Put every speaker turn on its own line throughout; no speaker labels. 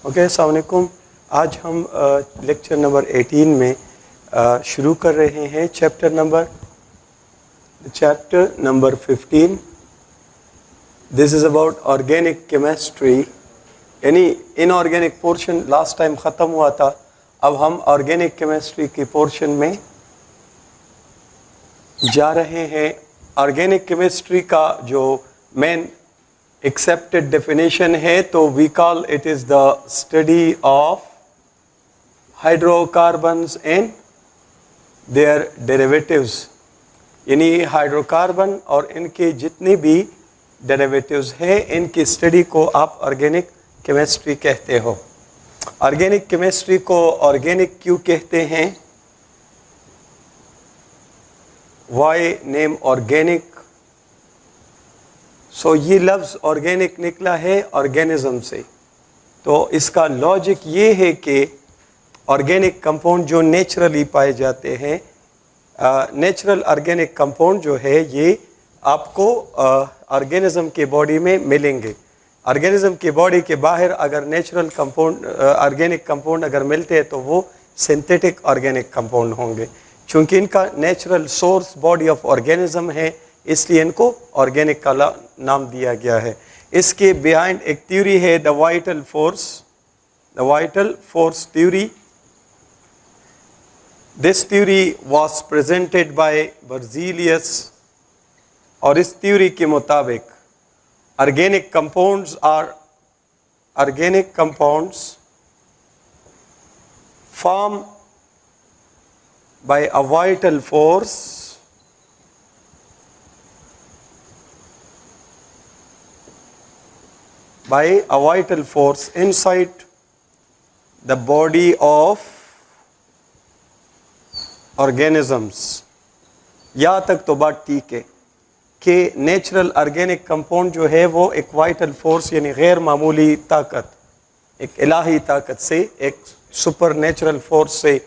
Okay, अस्सलाम वालेकुम। आज हम लेक्चर नंबर 18 में शुरू कर रहे हैं chapter number 15। This is about organic chemistry, यानी इनऑर्गेनिक पोर्शन लास्ट टाइम ख़त्म हुआ था। अब हम ऑर्गेनिक केमिस्ट्री के पोर्शन में जा रहे हैं। ऑर्गेनिक केमिस्ट्री का जो मेन accepted definition है तो we call it is the study of hydrocarbons and their derivatives, यानी हाइड्रोकार्बन और इनके जितने भी डेरिवेटिव्स हैं इनकी स्टडी को आप ऑर्गेनिक केमिस्ट्री कहते हो। ऑर्गेनिक केमिस्ट्री को ऑर्गेनिक क्यों कहते हैं? Why name organic? सो ये लफ्ज़ ऑर्गेनिक निकला है ऑर्गेनिज्म से। तो इसका लॉजिक ये है कि ऑर्गेनिक कंपाउंड जो नेचुरली पाए जाते हैं, नेचुरल ऑर्गेनिक कंपाउंड जो है ये आपको ऑर्गेनिज्म के बॉडी में मिलेंगे। ऑर्गेनिज्म के बॉडी के बाहर अगर नेचुरल कंपाउंड ऑर्गेनिक कंपाउंड अगर मिलते हैं तो वो सिंथेटिक ऑर्गेनिक कंपाउंड होंगे। चूँकि इनका natural source body of organism है इसलिए इनको ऑर्गेनिक का नाम दिया गया है। इसके बिहाइंड एक थ्योरी है the vital force theory. This theory was presented by Berzelius और इस थ्योरी के मुताबिक organic compounds form by a vital force by a vital force inside the body of organisms। यहाँ तक तो बात ठीक है कि नेचुरल ऑर्गेनिक कंपाउंड जो है वो एक वाइटल फोर्स यानी गैर मामूली ताकत, एक इलाही ताकत से, एक सुपर नेचुरल फोर्स से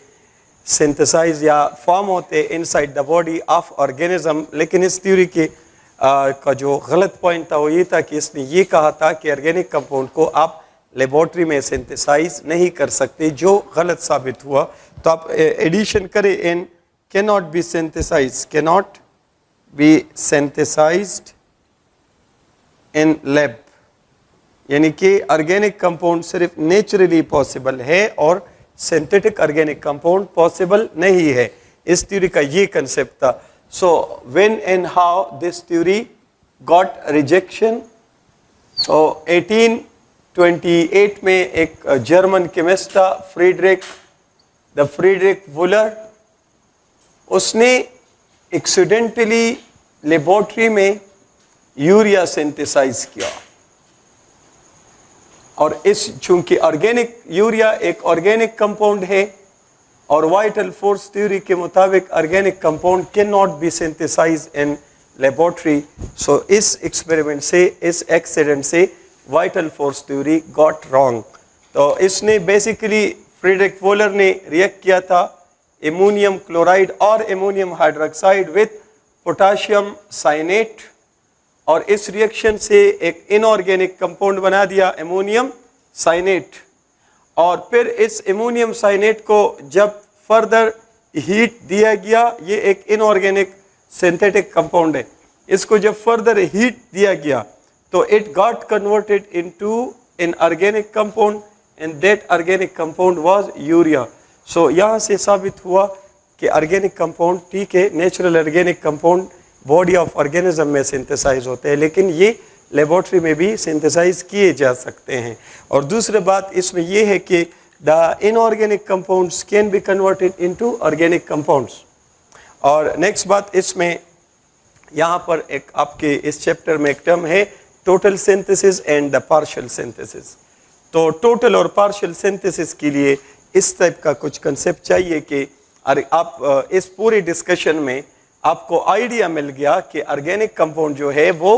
सिंथेसाइज या फॉर्म होते inside the body of organism. लेकिन इस थ्योरी के का जो गलत पॉइंट था वो ये था कि इसने ये कहा था कि ऑर्गेनिक कंपाउंड को आप लेबोरेटरी में सिंथेसाइज नहीं कर सकते, जो गलत साबित हुआ। तो आप एडिशन करें in cannot be synthesized in lab, यानी कि ऑर्गेनिक कंपाउंड सिर्फ नेचुरली पॉसिबल है और सिंथेटिक ऑर्गेनिक कंपाउंड पॉसिबल नहीं है। इस थ्योरी का ये कंसेप्ट था। So when and how this theory got rejection? So 1828 में एक जर्मन केमिस्ट था फ्रीडरिक वुलर। उसने एक्सीडेंटली लेबोरेटरी में यूरिया सिंथेसाइज किया और इस चूंकि ऑर्गेनिक यूरिया एक ऑर्गेनिक कंपाउंड है और वाइटल फोर्स थ्योरी के मुताबिक organic compound can not be synthesize in laboratory. So इस एक्सपेरिमेंट से, इस एक्सीडेंट से vital force theory got wrong. तो इसने बेसिकली फ्रीडरिक वुलर ने रिएक्ट किया था एमोनियम क्लोराइड और ammonium hydroxide with potassium cyanate, और इस रिएक्शन से एक इनऑर्गेनिक कंपाउंड बना दिया एमोनियम साइनेट। और फिर इस एमोनियम साइनेट को जब फर्दर हीट दिया गया, ये एक इनऑर्गेनिक सिंथेटिक कंपाउंड है, इसको जब फर्दर हीट दिया गया तो it got converted into an organic compound and that organic compound was urea. So यहाँ से साबित हुआ कि ऑर्गेनिक कंपाउंड ठीक है, natural organic compound body of organism में सिंथेसाइज होते हैं, लेकिन ये लेबोरेटरी में भी सिंथेसाइज किए जा सकते हैं। और दूसरी बात इसमें यह है कि the inorganic compounds can be converted into organic compounds. और नेक्स्ट बात इसमें यहाँ पर एक आपके इस चैप्टर में एक टर्म है total synthesis and the partial synthesis. तो टोटल और पार्शियल सिंथेसिस के लिए इस टाइप का कुछ कंसेप्ट चाहिए कि आप इस पूरी डिस्कशन में आपको आइडिया मिल गया कि ऑर्गेनिक कंपाउंड जो है वो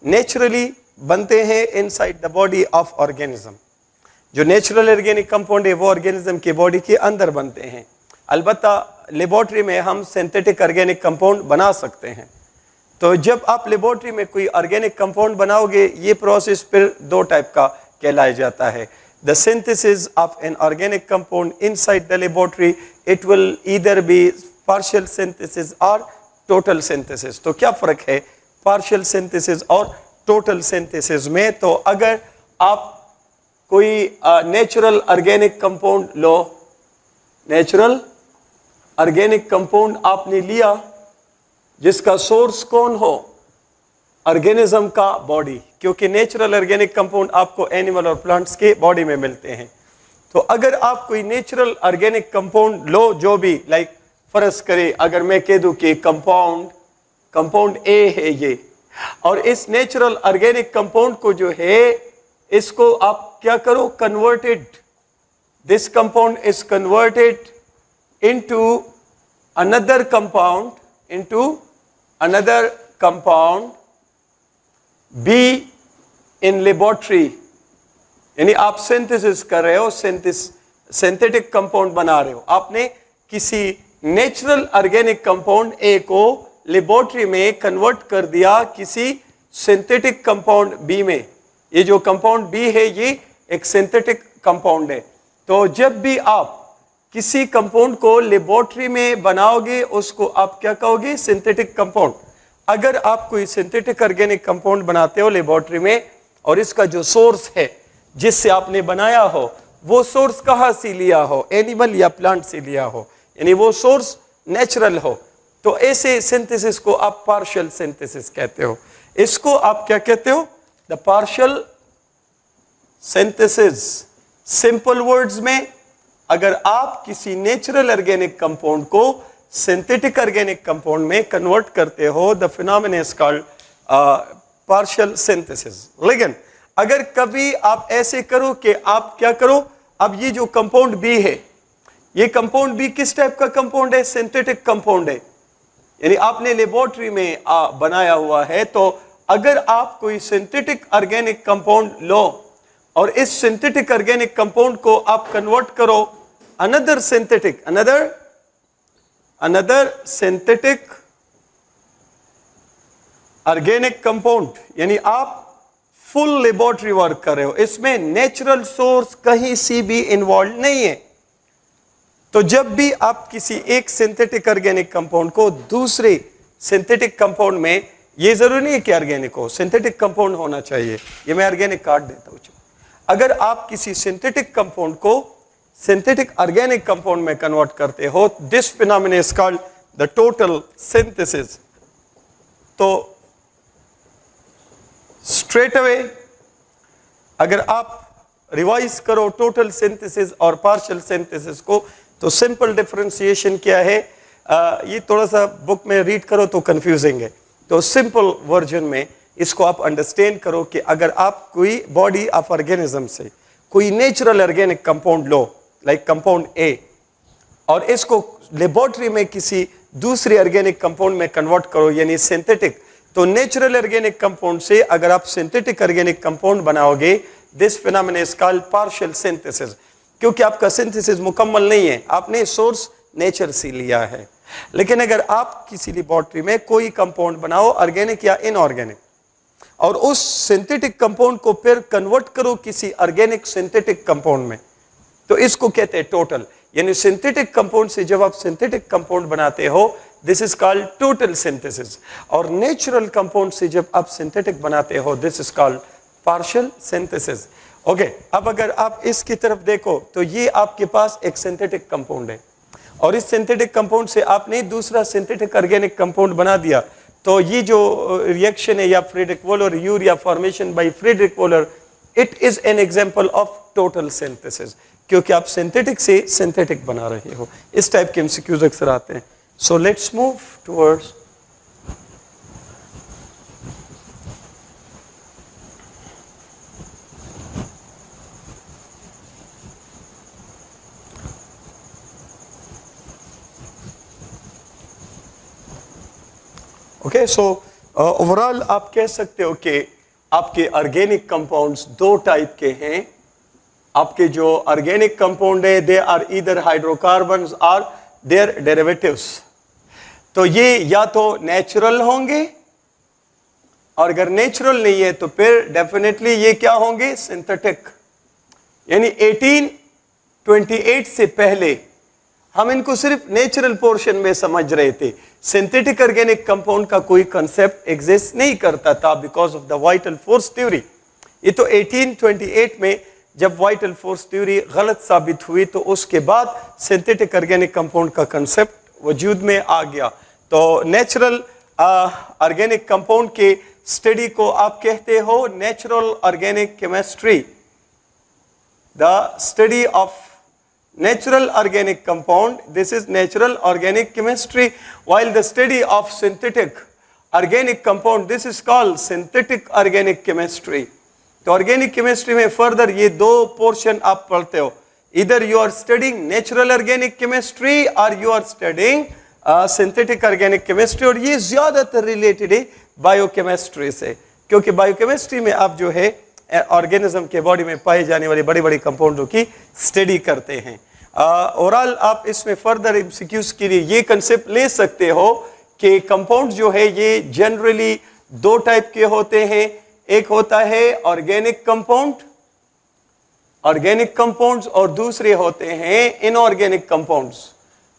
नेचुरली बनते हैं inside the body of organism. जो नेचुरल ऑर्गेनिक कंपाउंड है वो ऑर्गेनिज्म के बॉडी के अंदर बनते हैं। अलबत्ता लेबोरेटरी में हम सिंथेटिक ऑर्गेनिक कंपाउंड बना सकते हैं। तो जब आप लेबोरेटरी में कोई ऑर्गेनिक कंपाउंड बनाओगे, ये प्रोसेस फिर दो टाइप का कहलाया जाता है। the synthesis of an organic compound inside the laboratory, it will either be partial synthesis or total synthesis. तो क्या फ़र्क है partial synthesis और total synthesis में? तो अगर आप कोई natural organic compound लो, natural organic compound आपने लिया जिसका source कौन हो? ऑर्गेनिज्म का बॉडी, क्योंकि नेचुरल ऑर्गेनिक कंपाउंड आपको एनिमल और प्लांट्स के बॉडी में मिलते हैं। तो अगर आप कोई नेचुरल ऑर्गेनिक कंपाउंड लो, जो भी लाइक फर्ज करें अगर मैं कह दूं कि कंपाउंड ए है ये, और इस नेचुरल ऑर्गेनिक कंपाउंड को जो है इसको आप क्या करो, converted, this compound is converted into another compound be in laboratory, यानी आप सिंथेसिस कर रहे हो, सिंथेटिक कंपाउंड बना रहे हो। आपने किसी नेचुरल ऑर्गेनिक कंपाउंड ए को लेबोरेटरी में कन्वर्ट कर दिया किसी सिंथेटिक कंपाउंड बी में। ये जो कंपाउंड बी है ये एक सिंथेटिक कंपाउंड है। तो जब भी आप किसी कंपाउंड को लेबोरेटरी में बनाओगे उसको आप क्या कहोगे, सिंथेटिक कंपाउंड। अगर आप कोई सिंथेटिक ऑर्गेनिक कंपाउंड बनाते हो लेबोरेटरी में और इसका जो सोर्स है जिससे आपने बनाया हो वो सोर्स कहाँ से लिया हो, एनिमल या प्लांट से लिया हो, यानी वो सोर्स नेचुरल हो, तो ऐसे सिंथेसिस को आप पार्शियल सिंथेसिस कहते हो। इसको आप क्या कहते हो, the partial synthesis. Simple words में अगर आप किसी नेचुरल ऑर्गेनिक कंपाउंड को सिंथेटिक ऑर्गेनिक कंपाउंड में कन्वर्ट करते हो, the phenomena is called partial synthesis. लेकिन अगर कभी आप ऐसे करो कि आप क्या करो, अब ये जो कंपाउंड बी है, ये कंपाउंड बी किस टाइप का कंपाउंड है, सिंथेटिक कंपाउंड है, यानी आपने लेबोरेटरी में बनाया हुआ है। तो अगर आप कोई सिंथेटिक ऑर्गेनिक कंपाउंड लो और इस सिंथेटिक ऑर्गेनिक कंपाउंड को आप कन्वर्ट करो अनदर सिंथेटिक ऑर्गेनिक कंपाउंड, यानी आप फुल लेबोरेटरी वर्क कर रहे हो, इसमें नेचुरल सोर्स कहीं से भी इन्वॉल्व नहीं है। तो जब भी आप किसी एक सिंथेटिक ऑर्गेनिक कंपाउंड को दूसरे सिंथेटिक कंपाउंड में, ये जरूरी नहीं है कि ऑर्गेनिक हो, सिंथेटिक कंपाउंड होना चाहिए, ये मैं ऑर्गेनिक काट देता हूं। अगर आप किसी सिंथेटिक कंपाउंड को सिंथेटिक ऑर्गेनिक कंपाउंड में कन्वर्ट करते हो, this phenomena is called the total synthesis. तो स्ट्रेट अवे अगर आप रिवाइज करो टोटल सिंथेसिस और पार्शियल सिंथेसिस को, तो सिंपल डिफरेंशिएशन क्या है, ये थोड़ा सा बुक में रीड करो तो कंफ्यूजिंग है। तो सिंपल वर्जन में इसको आप अंडरस्टैंड करो कि अगर आप कोई बॉडी ऑफ ऑर्गेनिज्म से कोई natural organic compound low, like compound A, और इसको लेबोरेटरी में किसी दूसरे ऑर्गेनिक कंपाउंड में कन्वर्ट करो यानी सिंथेटिक, तो नेचुरल ऑर्गेनिक कंपाउंड से अगर आप सिंथेटिक ऑर्गेनिक कंपाउंड बनाओगे, this phenomena is called partial synthesis, क्योंकि आपका सिंथेसिस मुकम्मल नहीं है, आपने सोर्स नेचर से लिया है। लेकिन अगर आप किसी लेबोरेटरी में कोई कंपाउंड बनाओ ऑर्गेनिक या इनऑर्गेनिक, और उस सिंथेटिक कंपाउंड को फिर कन्वर्ट करो किसी ऑर्गेनिक सिंथेटिक कंपाउंड में, तो इसको कहते हैं टोटल। यानी सिंथेटिक कंपाउंड से जब आप सिंथेटिक कंपाउंड बनाते हो, this is called total synthesis, और नेचुरल कंपाउंड से जब आप सिंथेटिक बनाते हो, this is called partial synthesis. Okay, अब अगर आप इसकी तरफ देखो तो ये आपके पास एक सिंथेटिक कंपाउंड है, और इस सिंथेटिक कंपाउंड से आपने दूसरा सिंथेटिक ऑर्गेनिक कंपाउंड बना दिया, तो ये जो रिएक्शन है या Friedrich Wohler urea formation by Friedrich Wohler, it is an example of total synthesis, क्योंकि आप सिंथेटिक से सिंथेटिक बना रहे हो। इस टाइप के एमसीक्यूज अक्सर आते हैं। So let's move towards okay. So overall आप कह सकते हो कि आपके ऑर्गेनिक कंपाउंड्स दो टाइप के हैं। आपके जो ऑर्गेनिक कंपाउंड है, दे आर ईदर हाइड्रोकार्बन्स और देयर डेरिवेटिव्स। तो ये या तो नेचुरल होंगे, और अगर नेचुरल नहीं है तो फिर डेफिनेटली ये क्या होंगे, सिंथेटिक। यानी 1828 से पहले हम इनको सिर्फ नेचुरल पोर्शन में समझ रहे थे। सिंथेटिक ऑर्गेनिक कंपाउंड का कोई कंसेप्ट एग्जिस्ट नहीं करता था because of the vital force theory. ये तो 1828 में जब वाइटल फोर्स थ्योरी गलत साबित हुई तो उसके बाद सिंथेटिक ऑर्गेनिक कंपाउंड का कंसेप्ट वजूद में आ गया। तो नेचुरल ऑर्गेनिक कंपाउंड के स्टडी को आप कहते हो natural organic chemistry. The study of natural organic compound, this is natural organic chemistry, while the study of synthetic organic compound, this is called synthetic organic chemistry. तो organic chemistry में further ये दो portion आप पढ़ते हो, either you are studying natural organic chemistry or you are studying synthetic organic chemistry, और ये ज़्यादातर related है biochemistry से, क्योंकि biochemistry में आप जो है ऑर्गेनिज्म के बॉडी में पाए जाने वाले बड़े बड़े कंपाउंडों की स्टडी करते हैं। ओवरऑल आप इसमें फर्दर एमसीक्यूज के लिए ये कंसेप्ट ले सकते हो कि कंपाउंड जो है ये जनरली दो टाइप के होते हैं। एक होता है ऑर्गेनिक कंपाउंड्स और दूसरे होते हैं इनऑर्गेनिक कंपाउंड्स।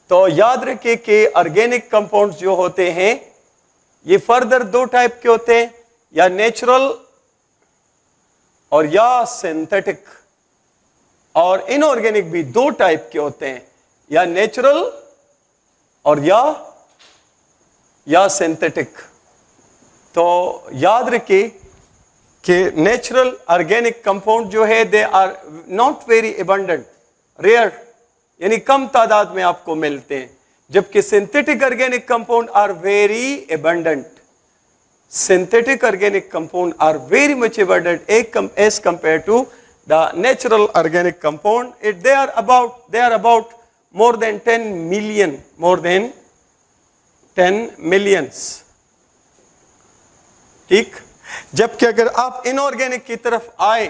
तो याद रखिए कि ऑर्गेनिक कंपाउंड्स जो होते हैं ये फर्दर दो टाइप के होते हैं, या नेचुरल और या सिंथेटिक, और इनऑर्गेनिक भी दो टाइप के होते हैं, या नेचुरल और या सिंथेटिक। तो याद रखिए कि नेचुरल ऑर्गेनिक कंपाउंड जो है they are not very abundant, rare, यानी कम तादाद में आपको मिलते हैं, जबकि synthetic organic compound are very abundant. Synthetic organic compound are very much abundant as compared to the natural organic compound. They are about more than 10 million, more than 10 millions. ठीक, जबकि अगर आप इनऑर्गेनिक की तरफ आए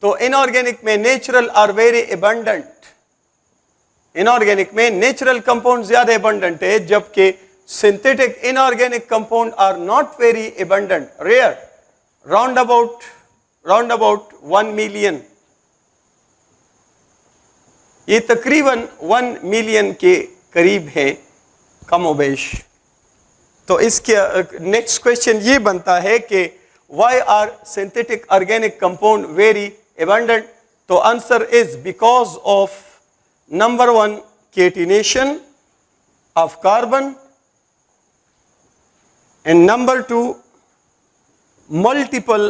तो इनऑर्गेनिक में natural are very abundant. Inorganic में नेचुरल कंपाउंड ज्यादा abundant है, जबकि synthetic inorganic compound are not very abundant, rare, round about 1 million. ये तकरीबन 1 मिलियन के करीब है कमोबेश। तो इसके नेक्स्ट क्वेश्चन ये बनता है कि why are synthetic organic compound very abundant? तो answer is because of number 1 catenation of carbon, and number 2 multiple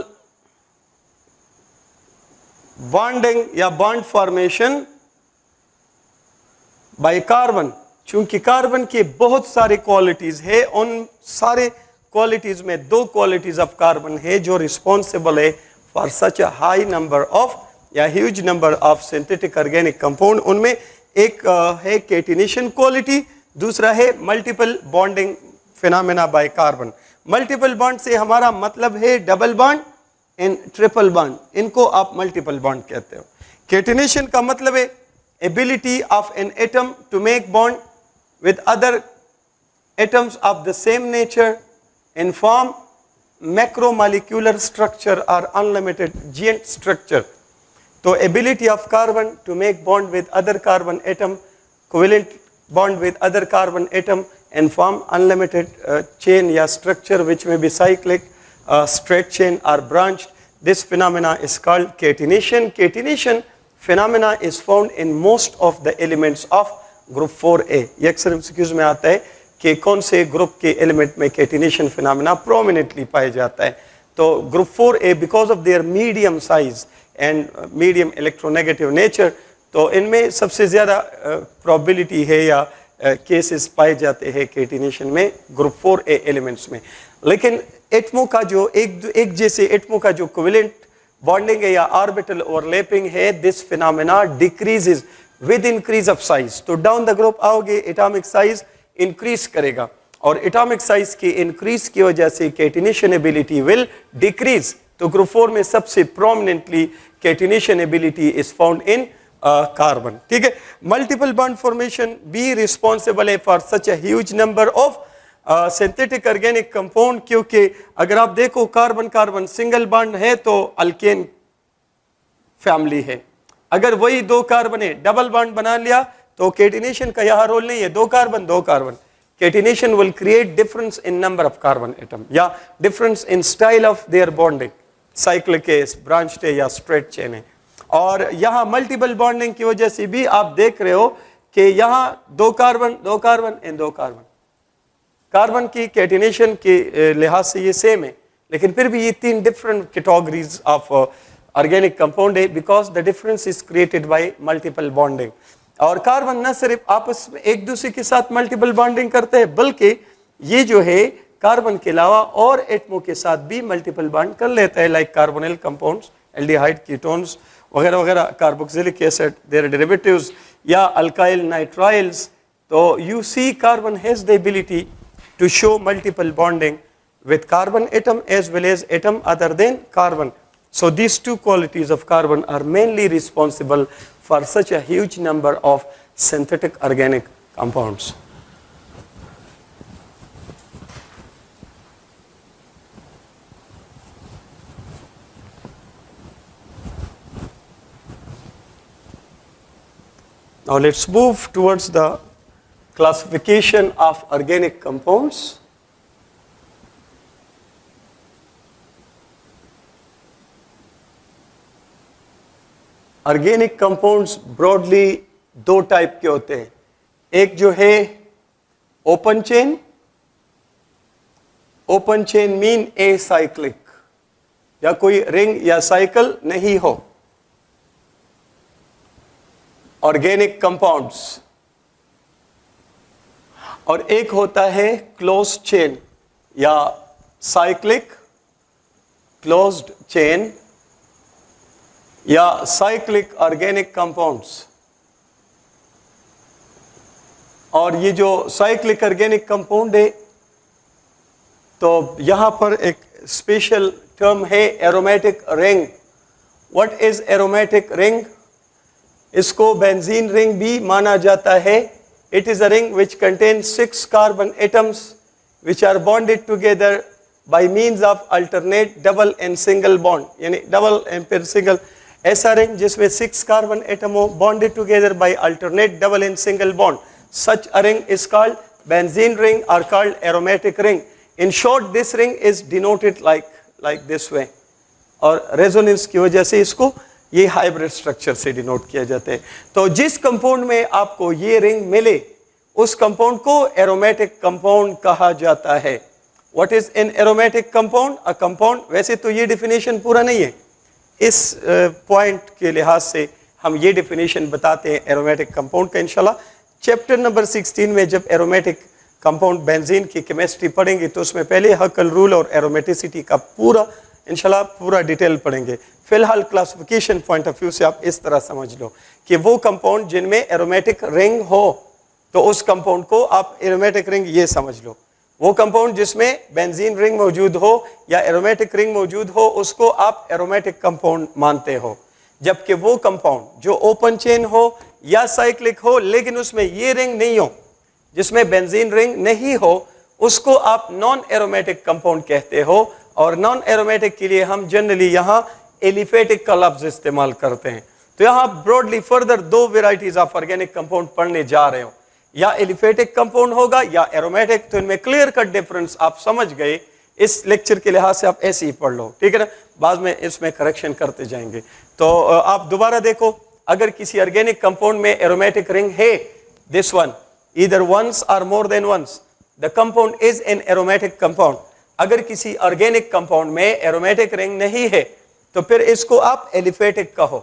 bonding या bond formation by carbon। चूंकि कार्बन के बहुत सारे क्वालिटीज है, उन सारे क्वालिटीज में दो क्वालिटीज ऑफ कार्बन है जो रिस्पॉन्सिबल है for such a high number of या huge number of synthetic organic compound. उनमें एक है केटिनेशन क्वालिटी, दूसरा है multiple bonding phenomena by carbon. Multiple bond से हमारा मतलब है double bond and triple bond, इनको आप मल्टीपल बॉन्ड कहते हो। केटिनेशन का मतलब है ability of an atom to make bond with other atoms of the same nature and form macromolecular structure or unlimited giant structure। तो ability of carbon to make bond with other carbon atom, covalent bond with other carbon atom and form unlimited chain या structure which may be cyclic, straight chain or branched. This phenomena is called catenation. Catenation phenomena is found in most of the elements of group 4A। ये अक्सर MCQs में आता है कि कौन से group के एलिमेंट में कैटिनेशन फिनोमेना प्रोमिनेंटली पाया जाता है। तो group 4A because of their medium size and medium electronegative nature, तो इनमें सबसे ज़्यादा प्रोबेबिलिटी है या केसेस पाए जाते हैं कैटिनेशन में ग्रुप 4A एलिमेंट्स में। लेकिन एटमों का जो एक जैसे एटमों का जो कोवेलेंट बॉन्डिंग है या ऑर्बिटल ओवरलैपिंग है, this phenomena decreases with increase of size. तो डाउन द ग्रुप आओगे एटॉमिक साइज इंक्रीज करेगा, और एटॉमिक साइज के इंक्रीज की वजह से कैटिनेशन एबिलिटी विल डिक्रीज। तो ग्रुप 4 में सबसे prominently catenation ability is found in carbon. ठीक है, multiple bond formation be responsible है for such a huge number of synthetic organic compound, क्योंकि अगर आप देखो कार्बन कार्बन सिंगल बॉन्ड है तो अल्केन फैमिली है, अगर वही 2 कार्बन है, डबल बॉन्ड बना लिया तो केटिनेशन का यहाँ रोल नहीं है, 2 carbon. Catenation will create difference in number of carbon atom या difference in style of their bonding, cyclic है, ब्रांच्ड है या स्ट्रेट चेन है। और यहाँ मल्टीपल बॉन्डिंग की वजह से भी आप देख रहे हो कि यहाँ 2 कार्बन एंड 2 कार्बन। कार्बन की कैटिनेशन के लिहाज से ये सेम है, लेकिन फिर भी ये 3 different categories of organic compound है, because the difference is created by multiple bonding. और कार्बन न सिर्फ आपस में एक दूसरे के साथ मल्टीपल बॉन्डिंग करते हैं, बल्कि ये जो है कार्बन के अलावा और एटमों के साथ भी मल्टीपल बॉन्ड कर लेता है, like carbonyl compounds, aldehyde, ketones वगैरह वगैरह, कार्बोक्सिलिक एसिड, देयर डेरिवेटिव्स या अल्काइल नाइट्राइल्स। तो you see carbon has the ability to show multiple bonding with carbon atom as well as atom other than carbon. So these 2 qualities of carbon are mainly responsible for such a huge number of synthetic organic compounds. Now let's move towards the classification of organic compounds. Organic compounds broadly 2 type के होते हैं, एक जो है open chain mean acyclic, या कोई ring या cycle नहीं हो ऑर्गेनिक कंपाउंड्स, और एक होता है क्लोज चेन या साइक्लिक क्लोज्ड चेन या साइक्लिक ऑर्गेनिक कंपाउंड्स। और ये जो साइक्लिक ऑर्गेनिक कंपाउंड है, तो यहां पर एक स्पेशल टर्म है aromatic ring. What is aromatic ring? इसको बेंजीन रिंग भी माना जाता है। It is a ring which contains 6 carbon atoms which are bonded together by means of alternate double and single bond, यानी double and फिर single। ऐसा ring जिसमें 6 carbon atom हो bonded together by alternate double and single bond, such a ring is called benzene ring or called aromatic ring. In short, this ring is denoted like this way, और resonance की वजह से इसको ये hybrid structure से denote किया जाता है। तो जिस कंपाउंड में आपको ये रिंग मिले उस कंपाउंड को एरोमेटिक कंपाउंड कहा जाता है। What is an aromatic compound? A compound, वैसे तो ये डिफिनेशन पूरा नहीं है, इस पॉइंट के लिहाज से हम ये डिफिनेशन बताते हैं एरोमेटिक कंपाउंड का। इंशाल्लाह चैप्टर नंबर 16 में जब एरोमेटिक कंपाउंड बेंजीन की केमिस्ट्री पढ़ेंगे तो उसमें पहले हकल रूल और एरोमेटिसिटी का इंशाल्लाह पूरा डिटेल पढ़ेंगे। फिलहाल क्लासिफिकेशन पॉइंट ऑफ व्यू से आप इस तरह समझ लो कि वो कंपाउंड जिनमें एरोमेटिक रिंग हो तो उस कंपाउंड को आप एरोमेटिक रिंग ये समझ लो। वो कंपाउंड जिसमें बेंजीन रिंग मौजूद हो या एरोमेटिक रिंग मौजूद हो उसको आप एरोमेटिक कंपाउंड मानते हो। जबकि वो कंपाउंड जो ओपन चेन हो या साइक्लिक हो लेकिन उसमें ये रिंग नहीं हो, जिसमें बेंजीन रिंग नहीं हो, उसको आप नॉन एरोमेटिक कंपाउंड कहते हो। और नॉन एरोमेटिक के लिए हम जनरली यहाँ एलिफेटिक का लफ्ज इस्तेमाल करते हैं। तो यहाँ broadly further 2 varieties of organic compound पढ़ने जा रहे हो, या एलिफेटिक कंपाउंड होगा या एरोमेटिक। तो इनमें क्लियर कट डिफरेंस आप समझ गए, इस लेक्चर के लिहाज से आप ऐसे ही पढ़ लो, ठीक है ना, बाद में इसमें करेक्शन करते जाएंगे। तो आप दोबारा देखो, अगर किसी ऑर्गेनिक कंपाउंड में एरोमेटिक रिंग है, दिस वन ईदर वंस और more than once, the compound is an aromatic compound. अगर किसी ऑर्गेनिक कंपाउंड में एरोमेटिक रिंग नहीं है तो फिर इसको आप एलिफेटिक कहो।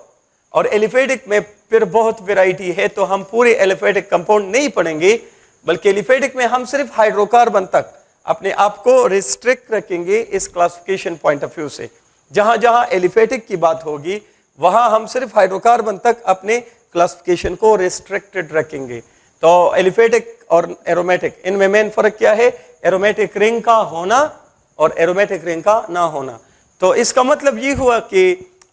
और एलिफेटिक में फिर बहुत वैरायटी है, तो हम पूरे एलिफेटिक कंपाउंड नहीं पढ़ेंगे, बल्कि एलिफेटिक में हम सिर्फ हाइड्रोकार्बन तक अपने आप को रिस्ट्रिक्ट रखेंगे इस क्लासिफिकेशन पॉइंट ऑफ व्यू से। जहां जहां एलिफेटिक की बात होगी वहां हम सिर्फ हाइड्रोकार्बन तक अपने क्लासिफिकेशन को रिस्ट्रिक्टेड रखेंगे। तो एलिफेटिक और एरोमेटिक, इनमें मेन फर्क क्या है? एरोमेटिक रिंग का होना और एरोमेटिक रिंग का ना होना। तो इसका मतलब ये हुआ कि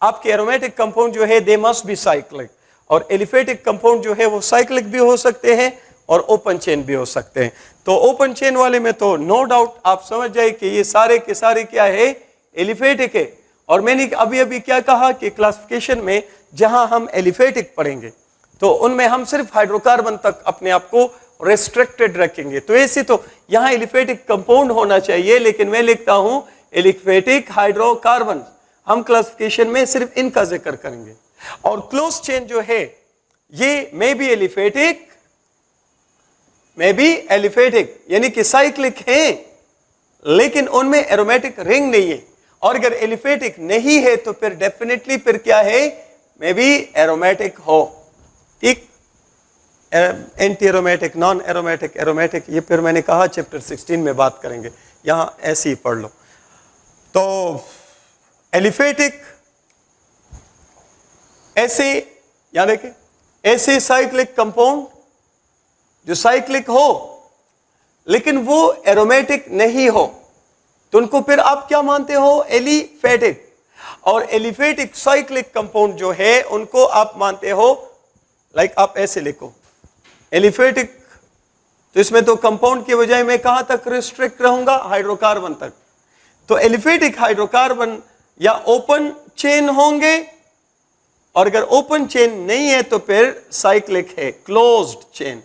आपके एरोमेटिक कंपाउंड जो है दे मस्ट बी साइक्लिक, और एलिफेटिक कंपाउंड जो है वो साइक्लिक भी हो सकते हैं और ओपन चेन भी हो सकते हैं। तो ओपन चेन वाले में तो नो डाउट आप समझ जाए कि ये सारे के सारे क्या है? एलिफेटिक है। और मैंने अभी अभी क्या कहा कि क्लासिफिकेशन में जहां हम एलिफेटिक पढ़ेंगे तो उनमें हम सिर्फ हाइड्रोकार्बन तक अपने आप को रेस्ट्रिक्टेड रखेंगे। तो ऐसे तो यहां एलिफेटिक कंपाउंड होना चाहिए, लेकिन मैं लिखता हूं एलिफेटिक हाइड्रोकार्बन। हम क्लासिफिकेशन में सिर्फ इनका जिक्र करेंगे। और क्लोज चेन जो है ये मे बी एलिफेटिक, यानी कि साइक्लिक है, लेकिन उनमें एरोमेटिक रिंग नहीं है। और अगर एलिफेटिक नहीं है तो फिर डेफिनेटली फिर क्या है, मे बी एरोमेटिक हो। ठीक, anti aromatic, non aromatic, aromatic, ये फिर मैंने कहा चैप्टर 16 में बात करेंगे, यहां ऐसे ही पढ़ लो। तो एलिफेटिक ऐसे, यहां देखिए, ऐसे साइक्लिक कंपाउंड जो साइक्लिक हो लेकिन वो एरोमेटिक नहीं हो, तो उनको फिर आप क्या मानते हो, एलिफेटिक। और एलिफेटिक साइक्लिक कंपाउंड जो है उनको आप मानते हो, लाइक आप ऐसे लिखो एलिफेटिक, तो इसमें तो कंपाउंड के बजाय मैं कहां तक रिस्ट्रिक्ट रहूंगा, हाइड्रोकार्बन तक। तो एलिफेटिक हाइड्रोकार्बन या ओपन चेन होंगे, और अगर ओपन चेन नहीं है तो फिर साइक्लिक है, क्लोज्ड चेन।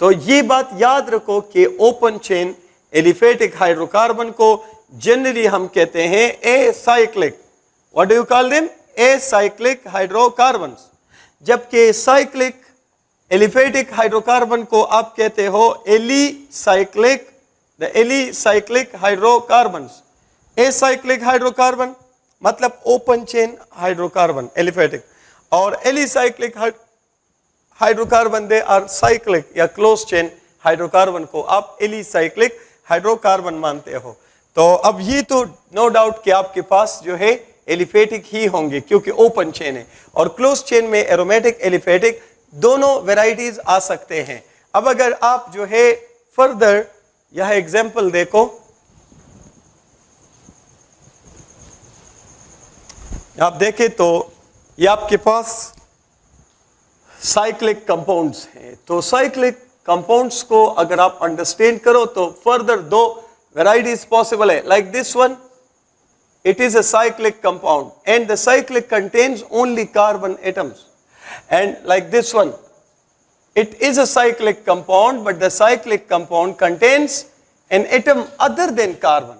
तो ये बात याद रखो कि ओपन चेन एलिफेटिक हाइड्रोकार्बन को जनरली हम कहते हैं acyclic. What do you call them, acyclic hydrocarbons. जबकि साइक्लिक एलिफेटिक हाइड्रोकार्बन को आप कहते हो alicyclic, the alicyclic hydrocarbons. Acyclic hydrocarbon मतलब ओपन चेन हाइड्रोकार्बन एलिफेटिक, और alicyclic hydrocarbon they are cyclic या क्लोज चेन हाइड्रोकार्बन को आप एलिसाइक्लिक हाइड्रोकार्बन मानते हो। तो अब ये तो नो डाउट कि आपके पास जो है एलिफेटिक ही होंगे क्योंकि ओपन चेन है, और क्लोज चेन में एरोमेटिक एलिफेटिक दोनों वेराइटीज आ सकते हैं। अब अगर आप जो है फर्दर यह एग्जाम्पल देखो, आप देखें तो ये आपके पास साइक्लिक कंपाउंड्स हैं। तो साइक्लिक कंपाउंड्स को अगर आप अंडरस्टैंड करो तो फर्दर दो वेराइटीज पॉसिबल है। Like this one, it is a cyclic compound and the cyclic contains only carbon atoms, and like this one, it is a cyclic compound but the cyclic compound contains an atom other than carbon।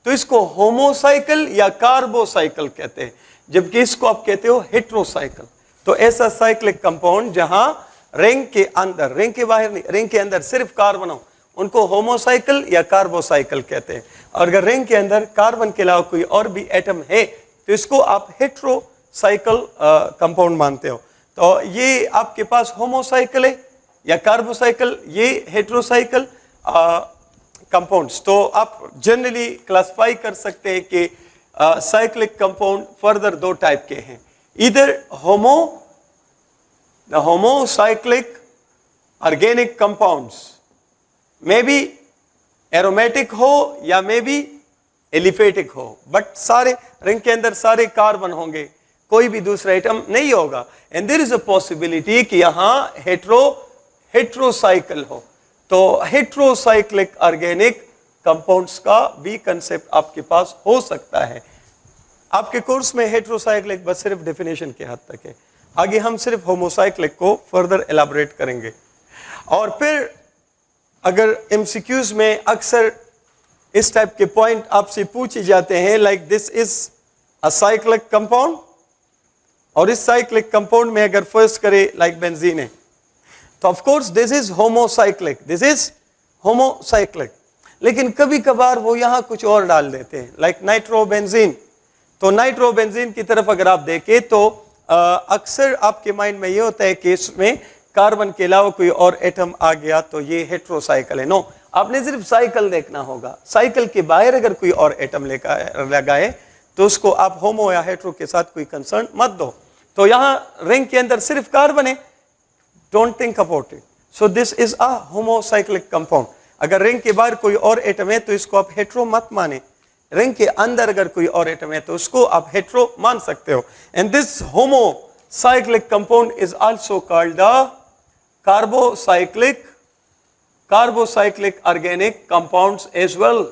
तो इसको होमोसाइकिल या कार्बोसाइकिल कहते हैं, जबकि इसको आप कहते हो हेट्रोसाइकिल। तो ऐसा साइक्लिक कंपाउंड जहां रिंग के अंदर, रिंग के बाहर नहीं, रिंग के अंदर सिर्फ कार्बन हो, उनको होमोसाइकिल या कार्बोसाइकिल कहते हैं। और अगर रिंग के अंदर कार्बन के अलावा कोई और भी एटम है तो इसको आप हेट्रोसाइकिल कंपाउंड मानते हो। तो ये आपके पास होमोसाइकिल है या कार्बोसाइकिल, ये हेट्रोसाइकिल कंपाउंड्स। तो आप जनरली क्लासिफाई कर सकते हैं कि साइक्लिक कंपाउंड फर्दर दो टाइप के हैं, इधर the homocyclic organic compounds may be aromatic हो या मे बी एलिफेटिक हो, बट सारे रिंग के अंदर सारे कार्बन होंगे, कोई भी दूसरा एटम नहीं होगा। And there is a possibility कि यहां हेट्रोसाइकिल हो। तो हेट्रोसाइक्लिक ऑर्गेनिक कंपाउंड्स का भी कंसेप्ट आपके पास हो सकता है। आपके कोर्स में हेट्रोसाइक्लिक बस सिर्फ डेफिनेशन के हद तक है, आगे हम सिर्फ होमोसाइक्लिक को फर्दर एलाबोरेट करेंगे। और फिर अगर एमसीक्यूज में अक्सर इस टाइप के पॉइंट आपसे पूछे जाते हैं, like this is a cyclic compound, और इस साइक्लिक कंपाउंड में अगर फर्स्ट करे लाइक बेंजीन है तो of course this is homocyclic, this is homocyclic. लेकिन कभी कभार वो यहां कुछ और डाल देते हैं, लाइक नाइट्रोबेंजीन। तो नाइट्रोबेंजीन की तरफ अगर आप देखें तो अक्सर आपके माइंड में ये होता है कि इसमें कार्बन के अलावा कोई और एटम आ गया तो ये हेट्रोसाइकिल है। नो, आपने सिर्फ साइकिल देखना होगा, साइकिल के बाहर अगर कोई और एटम लगाए तो उसको आप होमो या हेट्रो के साथ कोई कंसर्न मत दो। तो यहां रिंग के अंदर सिर्फ कार्बन है, don't think about it, so this is a homocyclic compound. अगर रिंग के बाहर कोई और एटम है तो इसको आप हेट्रो मत माने, रिंग के अंदर अगर कोई और एटम है तो उसको आप हेट्रो मान सकते हो। And this homocyclic compound is also called the carbocyclic organic compounds as well.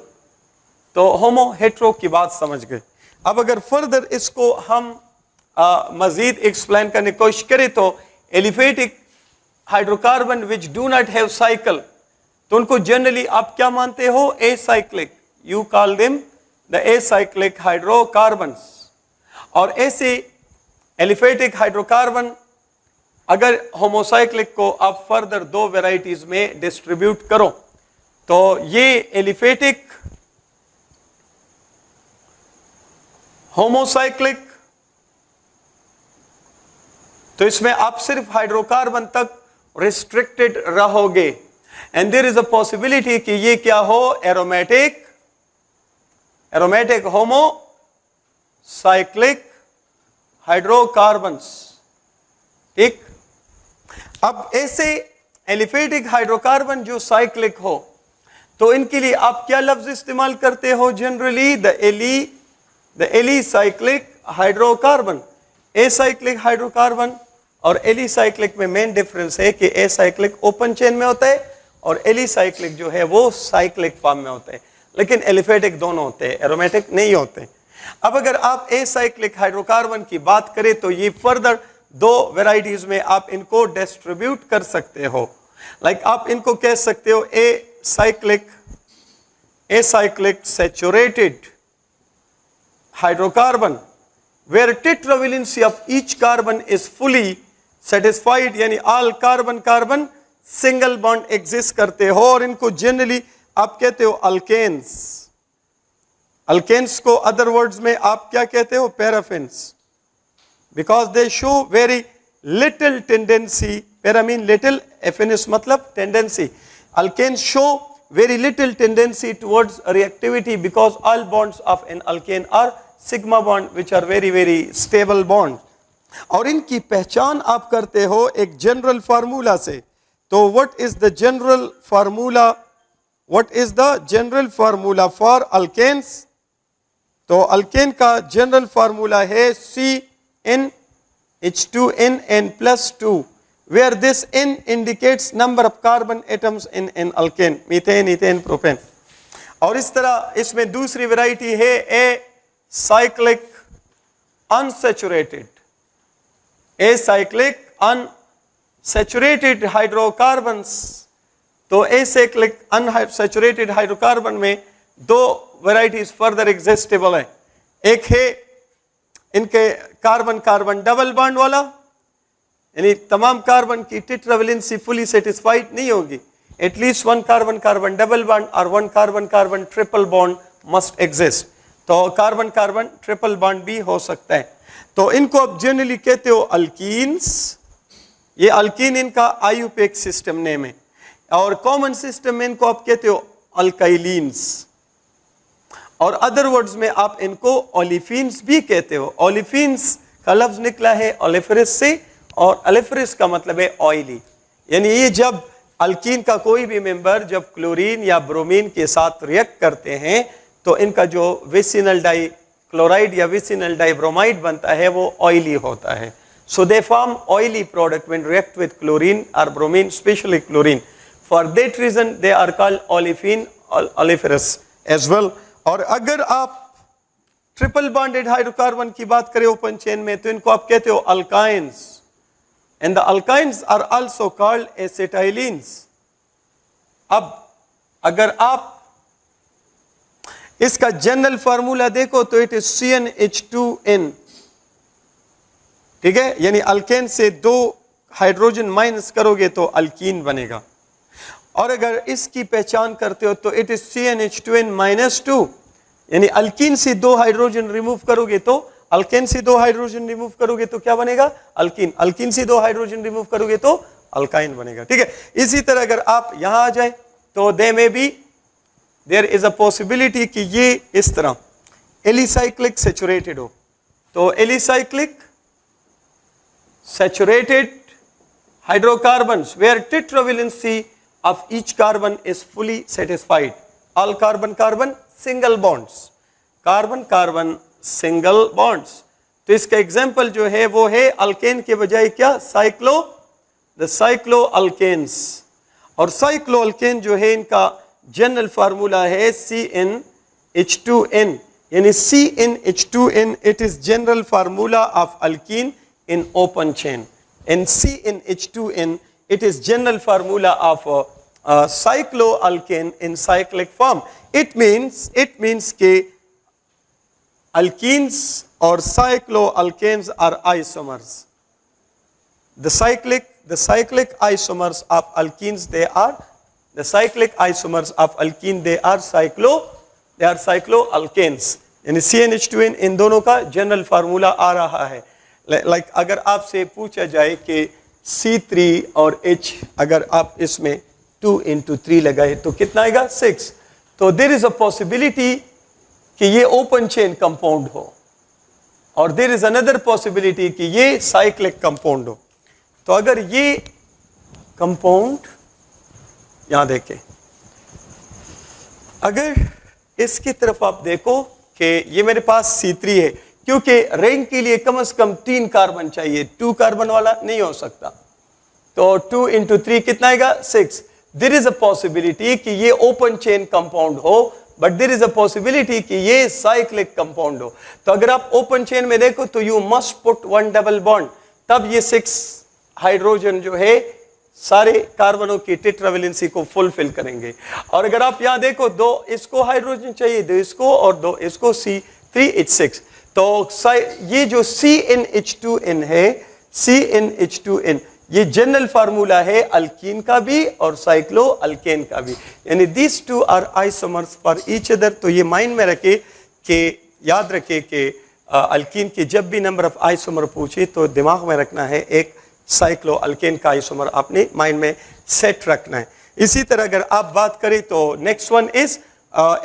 तो होमो हेट्रो की बात समझ गए। अब अगर फर्दर इसको हम मजीद एक्सप्लेन करने की कोशिश करें तो aliphatic hydrocarbon which do not have cycle, तो उनको जनरली आप क्या मानते हो? Acyclic, you call them the acyclic hydrocarbons. और ऐसे एलिफेटिक हाइड्रोकार्बन अगर होमोसाइक्लिक को आप फर्दर दो वेराइटीज में डिस्ट्रीब्यूट करो तो ये एलिफेटिक होमोसाइक्लिक, तो इसमें आप सिर्फ हाइड्रोकार्बन तक रिस्ट्रिक्टेड रहोगे। And there is a possibility कि ये क्या हो? Aromatic homocyclic hydrocarbons. ठीक, अब ऐसे एलिफेटिक हाइड्रोकार्बन जो साइक्लिक हो तो इनके लिए आप क्या लफ्ज इस्तेमाल करते हो? Generally the alicyclic hydrocarbon. Acyclic hydrocarbon और एलिसाइक्लिक में मेन डिफरेंस है कि एसाइक्लिक ओपन चेन में होता है और एलिसाइक्लिक जो है वो साइक्लिक फॉर्म में होता है, लेकिन एलिफेटिक दोनों होते हैं, एरोमेटिक नहीं होते। अब अगर आप एसाइक्लिक हाइड्रोकार्बन की बात करें तो ये फर्दर दो वेराइटीज में आप इनको डिस्ट्रीब्यूट कर सकते हो। लाइक आप इनको कह सकते हो acyclic saturated hydrocarbon where tetravalency of each carbon is fully satisfied, यानी all carbon single bond exist करते हो, और इनको जनरली आप कहते हो अल्केन्स। अल्केन्स को अदर वर्ड्स में आप क्या कहते हो? Paraffins, because they show very little tendency, para mean little, affinis मतलब tendency. Alkanes show very little tendency towards reactivity because all bonds of an alkane are sigma bond which are very very stable bonds। और इनकी पहचान आप करते हो एक general formula से। तो what is the general formula? What is the general formula for alkanes? तो अल्केन का जनरल फार्मूला है CnH2n+2, where this N indicates number of carbon atoms in an alkane, methane, ethane, propane. और इस तरह इसमें दूसरी वैरायटी है acyclic unsaturated. Acyclic unsaturated hydrocarbons, तो एसाइक्लिक अनसैचुरेटेड हाइड्रोकार्बन में दो वैरायटीज फर्दर एग्जिस्टेबल है। एक है इनके कार्बन कार्बन डबल बॉन्ड वाला, यानी तमाम कार्बन की टेट्रावेलेंसी फुली सेटिस्फाइड नहीं होगी, at least one carbon carbon double bond और one carbon carbon triple bond must exist. तो कार्बन कार्बन ट्रिपल बॉन्ड भी हो सकता है। तो इनको आप जनरली कहते हो अल्कीन्स। ये अल्कीन इनका आयुपेक सिस्टम नेम है, और कॉमन सिस्टम में इनको आप कहते हो अल्काइलिन्स, और अदर वर्ड्स में आप इनको ओलिफिन्स भी कहते हो। ओलिफिन्स का लफ्ज निकला है ओलिफेरस से, और अलिफेरस का मतलब है ऑयली, यानी ये जब अल्कीन का कोई भी मेंबर जब क्लोरीन या ब्रोमीन के साथ रिएक्ट करते हैं तो इनका जो विसिनल डाई क्लोराइड या विसिनल डाई ब्रोमाइड बनता है वो ऑयली होता है। So they form oily product when react with chlorine और bromine, specially chlorine. For that reason they are called olefin oleiferous as well. और अगर आप ट्रिपल बॉन्डेड हाइड्रोकार्बन की बात करें ओपन चेन में तो इनको आप कहते हो alkynes, and the alkynes are also called acetylenes। अब अगर आप इसका जनरल फार्मूला देखो तो इट इज CnH2n, ठीक है, यानी अल्केन से दो हाइड्रोजन माइनस करोगे तो अल्कीन बनेगा। और अगर इसकी पहचान करते हो तो इट इज CnH2n-2, यानी अल्कीन से दो हाइड्रोजन रिमूव करोगे तो अल्केन से दो हाइड्रोजन रिमूव करोगे तो क्या बनेगा? अल्कीन। अल्कीन से दो हाइड्रोजन रिमूव करोगे तो अल्काइन बनेगा। ठीक है, इसी तरह अगर आप यहां आ जाए तो देयर इज अ पॉसिबिलिटी कि ये इस तरह एलिसाइक्लिक सैचुरेटेड हो। तो alicyclic saturated hydrocarbons where tetravalency of each carbon is fully satisfied, all carbon carbon single bonds, carbon carbon single bonds. तो इसका एग्जाम्पल जो है वो है अल्केन के बजाय क्या? The cyclo alkanes. और साइक्लो अल्केन जो है इनका जनरल फार्मूला है CnH2n, यानी CnH2n, it is general formula of alkene in open chain. And CnH2n, it is general formula of cycloalkane in cyclic form. It means कि alkenes or cycloalkanes are isomers. The cyclic isomers of alkenes, they are the cyclic isomers of alkene, they are cycloalkanes. यानी CnH2n इन दोनों का general formula आ रहा है. Like अगर आपसे पूछा जाए कि C3 और H, अगर आप इसमें 2 into 3 लगाए तो कितना आएगा? 6. तो देयर इज अ पॉसिबिलिटी कि ये ओपन चेन कंपाउंड हो, और देयर इज अनदर पॉसिबिलिटी कि ये साइक्लिक कंपाउंड हो. तो अगर ये कंपाउंड यहां देखें, अगर इसकी तरफ आप देखो कि ये मेरे पास C3 है, क्योंकि रिंग के लिए कम से कम 3 कार्बन चाहिए, 2 कार्बन वाला नहीं हो सकता. तो 2 into 3 कितना आएगा? 6. देयर इज अ पॉसिबिलिटी कि ये ओपन चेन कंपाउंड हो, but there is a possibility कि ये साइक्लिक कंपाउंड हो. तो अगर आप ओपन चेन में देखो तो you must put 1 double bond, तब ये 6 हाइड्रोजन जो है सारे कार्बनों की टेट्रावेलेंसी को फुलफिल करेंगे. और अगर आप यहां देखो 2 इसको हाइड्रोजन चाहिए, 2 इसको और 2 इसको, C3H6. तो ये जो CnH2n है, CnH2n ये जनरल फार्मूला है अल्कीन का भी और साइक्लोअल्केन का भी, यानी these two are isomers for each other. तो ये माइंड में रखे कि याद रखे कि अल्कीन की जब भी नंबर ऑफ आइसोमर पूछे तो दिमाग में रखना है एक साइक्लोअल्केन का आइसोमर आपने माइंड में सेट रखना है. इसी तरह अगर आप बात करें तो next one is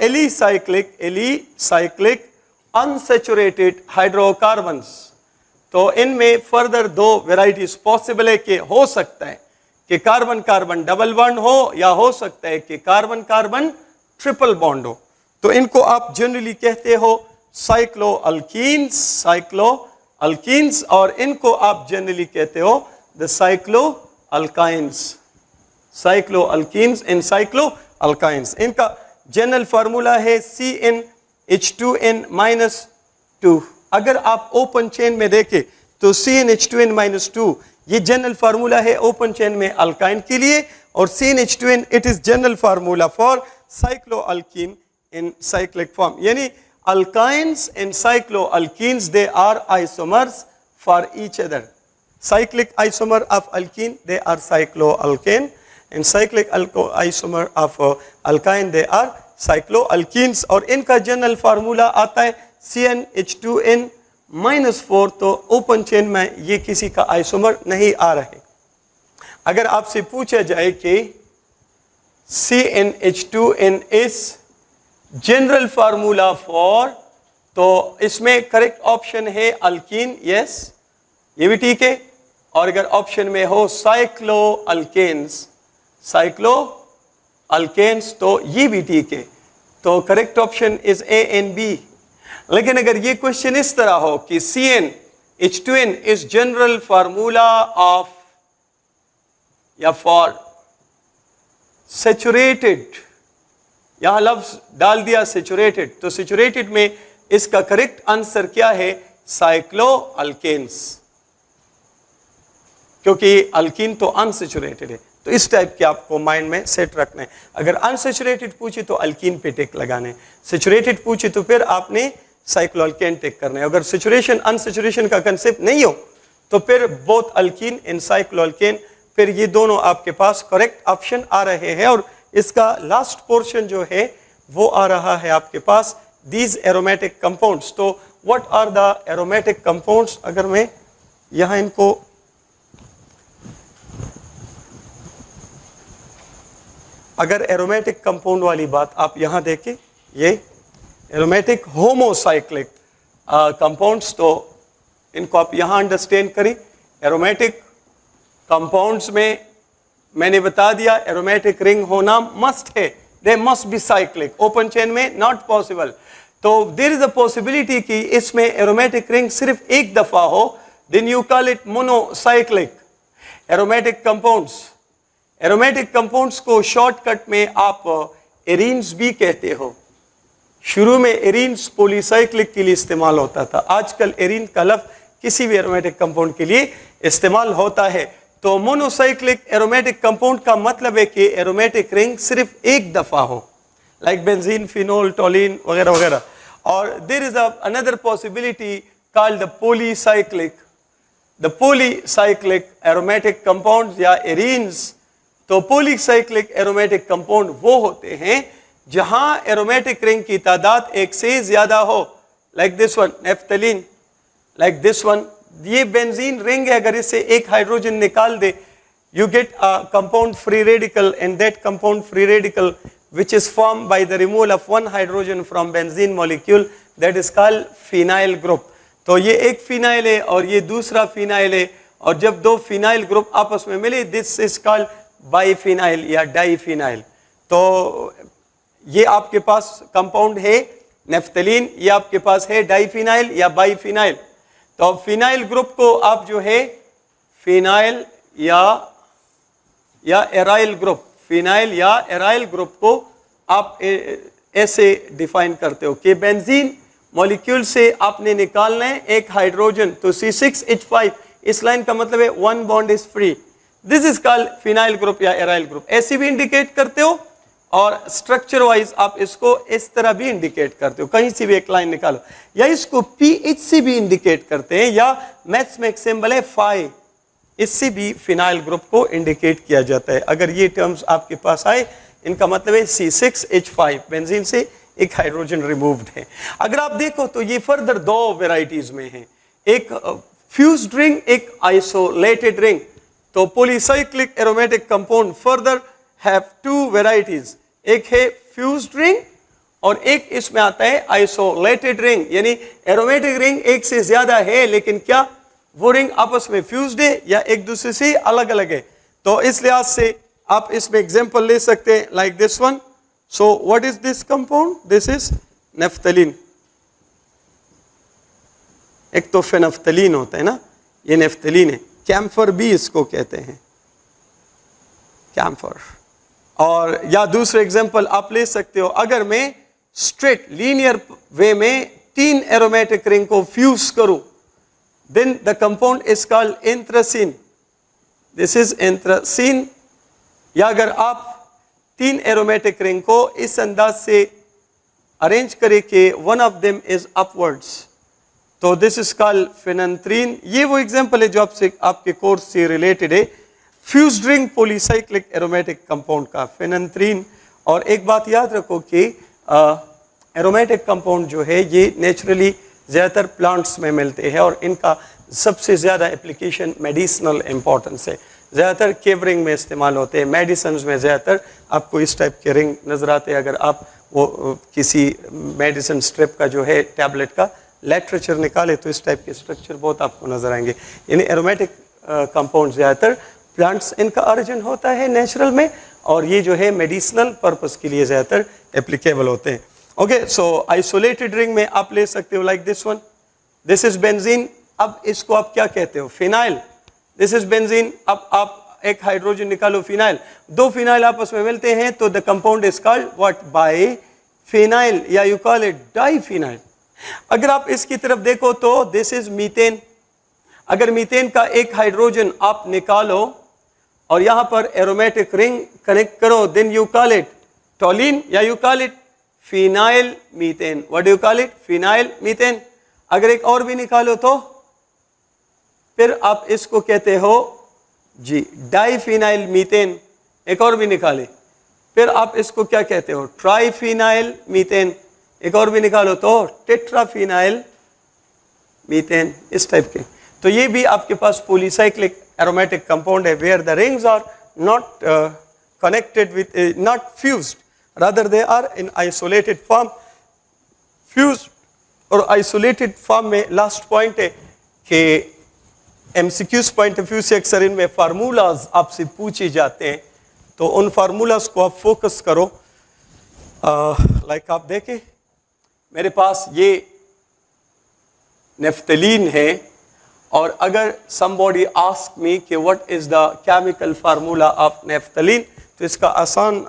alicyclic unsaturated hydrocarbons. तो इनमें फर्दर 2 वेराइटीज पॉसिबल है कि हो सकता है कि कार्बन कार्बन डबल बॉन्ड हो, या हो सकता है कि कार्बन कार्बन ट्रिपल बॉन्ड हो. तो इनको आप जनरली कहते हो साइक्लोअल्कीन्स, और इनको आप जनरली कहते हो द साइक्लोअल्काइंस एंड साइक्लोअल्काइंस. इनका जनरल फार्मूला है CnH2n-2. अगर आप ओपन चेन में देखें तो CnH2n-2 ये जनरल फार्मूला है ओपन चेन में अल्काइन के लिए, और CnH2n it is general formula for cycloalkene in cyclic form. यानी alkynes and cycloalkenes, they are isomers for each other. Cyclic isomer of alkene, they are cycloalkane, and cyclic isomer of alkyne, they are cycloalkenes. और इनका general formula आता है CnH2n-4. तो open chain में ये किसी का आइसोमर नहीं आ रहे. अगर आपसे पूछा जाए कि CnH2n is general formula for, तो इसमें करेक्ट ऑप्शन है अल्कीन, यस ये भी ठीक है. और अगर ऑप्शन में हो साइक्लोअल्केन्स तो ये भी ठीक है. तो correct option is A and B. लेकिन अगर ये क्वेश्चन इस तरह हो कि CnH2n is general formula of या फॉर सैचुरेटेड, यहां लफ्ज डाल दिया सैचुरेटेड, तो सैचुरेटेड में इसका करेक्ट आंसर क्या है? साइक्लोअल्केन्स, क्योंकि अल्कीन तो अनसैचुरेटेड है. तो इस टाइप के आपको माइंड में सेट रखना है. अगर अनसैचुरेटेड पूछे तो अल्कीन पे टिक लगाने, सैचुरेटेड पूछे तो फिर आपने साइक्लोअल्केन टिक करना है. अगर सैचुरेशन अनसैचुरेशन का कंसेप्ट नहीं हो तो फिर बोथ अल्कीन एंड साइक्लोअल्केन, फिर ये दोनों आपके पास करेक्ट ऑप्शन आ रहे हैं. और इसका लास्ट पोर्शन जो है वो आ रहा है आपके पास these aromatic compounds. तो what are the aromatic compounds? अगर मैं यहां इनको अगर एरोमेटिक कंपाउंड वाली बात आप यहां देखें, ये एरोमेटिक होमोसाइक्लिक कंपाउंड्स, तो इनको आप यहां अंडरस्टैंड करें. एरोमेटिक कंपाउंड्स में मैंने बता दिया एरोमेटिक रिंग होना मस्ट है, they must be cyclic. Open chain में नॉट पॉसिबल. तो देयर इज अ पॉसिबिलिटी कि इसमें एरोमेटिक रिंग सिर्फ एक दफा हो, then you call it monocyclic. Aromatic compounds को शॉर्टकट में आप एरीन्स भी कहते हो. शुरू में एरीन्स पॉलीसाइक्लिक के लिए इस्तेमाल होता था, आजकल एरीन का लफ्ज किसी भी एरोमेटिक कंपाउंड के लिए इस्तेमाल होता है। तो मोनोसाइक्लिक एरोमेटिक कंपाउंड का मतलब है कि एरोमेटिक रिंग सिर्फ एक दफा हो, लाइक बेंजीन, फिनोल, टोलिन वगैरह वगैरह। और there is another possibility called the polycyclic, the polycyclic aromatic compound या एरीन्स। तो पॉलीसाइक्लिक एरोमेटिक कंपाउंड वो होते हैं जहां एरोमेटिक रिंग की तादाद एक से ज्यादा हो, like this one naphthalene, like this one. ये बेंजीन रिंग है, अगर इससे एक हाइड्रोजन निकाल दे, you get a compound free radical, and that compound free radical which is formed by the removal of one hydrogen from benzene molecule, that is called phenyl group। तो ये एक phenyl है और ये दूसरा फिनाइल है, और जब दो फिनाइल ग्रुप आपस में मिले, दिस इज कॉल्ड बाइफिनाइल या डाइफिनाइल। तो ये आपके पास कंपाउंड है नेफ्थलीन, ये आपके पास है डाइफिनाइल या बाइफिनाइल। तो फिनाइल ग्रुप को आप जो है फिनाइल या एराइल ग्रुप, फिनाइल या एराइल ग्रुप को आप ऐसे डिफाइन करते हो कि बेंजीन मॉलिक्यूल से आपने निकालना है एक हाइड्रोजन, तो C6H5, इस लाइन का मतलब है one bond is free, this is called phenyl group या एराइल ग्रुप। ऐसे भी इंडिकेट करते हो, और स्ट्रक्चर वाइज आप इसको इस तरह भी इंडिकेट करते हो, कहीं से भी एक लाइन निकालो, या इसको PH से भी इंडिकेट करते हैं, या मैथ्स में एक सिंबल है फाई, इससे भी फिनाइल ग्रुप को इंडिकेट किया जाता है। अगर ये टर्म्स आपके पास आए, इनका मतलब है C6H5, बेंजीन से एक हाइड्रोजन रिमूव्ड है। अगर आप देखो तो ये फर्दर दो वेराइटीज में है, एक फ्यूज्ड रिंग, एक आइसोलेटेड रिंग। तो polycyclic aromatic compound further have to varieties, एक है फ्यूज्ड रिंग और एक इसमें आता है आइसोलेटेड रिंग, यानी एरोमेटिक रिंग एक से ज्यादा है, लेकिन क्या वो रिंग आपस में फ्यूज्ड है या एक दूसरे से अलग अलग है। तो इस लिहाज से आप इसमें एग्जांपल ले सकते हैं, like this one. So what is this compound? This is naphthalene. एक तो फेनफ्थलीन होता है ना, ये नेफ्थलीन है, कैम्फर भी इसको कहते हैं, कैम्फर। और या दूसरे एग्जांपल आप ले सकते हो, अगर मैं स्ट्रेट लीनियर वे में 3 एरोमेटिक रिंग को फ्यूज करूं, then the compound is called anthracene, this is anthracene। या अगर आप 3 एरोमेटिक रिंग को इस अंदाज से अरेंज करें कि one of them is upwards, तो this is called phenanthrene। ये वो एग्जांपल है जो आपके कोर्स से रिलेटेड है, fused ring polycyclic aromatic compound का, फेनंथ्रीन। और एक बात याद रखो कि एरोमेटिक कंपाउंड जो है ये नेचुरली ज़्यादातर प्लांट्स में मिलते हैं, और इनका सबसे ज़्यादा एप्लीकेशन मेडिसिनल इंपॉर्टेंस है, ज़्यादातर केवरिंग में इस्तेमाल होते हैं, मेडिसिन में ज़्यादातर आपको इस टाइप के रिंग नज़र आते हैं। अगर आप वो किसी मेडिसिन स्ट्रिप का जो है टैबलेट का लिटरेचर निकाले तो इस टाइप के स्ट्रक्चर बहुत आपको नज़र आएंगे। यानी एरोमेटिक कंपाउंड ज़्यादातर प्लांट्स इनका ओरिजिन होता है नेचुरल में, और ये जो है मेडिसिनल पर्पस के लिए ज़्यादातर एप्लीकेबल होते हैं। ओके, सो आइसोलेटेड रिंग में आप ले सकते हो, like this one, this is benzene. अब इसको आप क्या कहते हो? फिनाइल। This is benzene. अब आप एक हाइड्रोजन निकालो, फिनाइल, 2 फिनाइल आपस में मिलते हैं तो the compound is called what? Biphenyl, या यू कॉल इट डाइफिनाइल। अगर आप इसकी तरफ देखो तो दिस इज मीथेन। अगर मीथेन का एक हाइड्रोजन आप निकालो और यहां पर एरोमेटिक रिंग कनेक्ट करो, then you call it toluene, या you call it phenyl methane. What do you call it? Phenyl methane. अगर एक और भी निकालो तो फिर आप इसको कहते हो जी डाइफिनाइल मीथेन। एक और भी निकाले फिर आप इसको क्या कहते हो? Triphenyl methane. एक और भी निकालो तो टेट्राफिनाइल मीथेन, इस टाइप के। तो ये भी आपके पास पॉलीसाइक्लिक एरोमेटिक कंपाउंड है, where the rings are not connected with, not fused, rather they are in isolated form। Fuse और आइसोलेटेड फॉर्म में लास्ट पॉइंट है कि एमसीक्यूज पॉइंट ऑफ व्यू से अक्सर इनमें फार्मूलाज आपसे पूछे जाते हैं, तो उन फार्मूलाज को आप फोकस करो। लाइक आप देखें, मेरे पास ये नेफ्थलीन है, और अगर somebody ask me कि what is the chemical formula of naphthalene, तो इसका आसान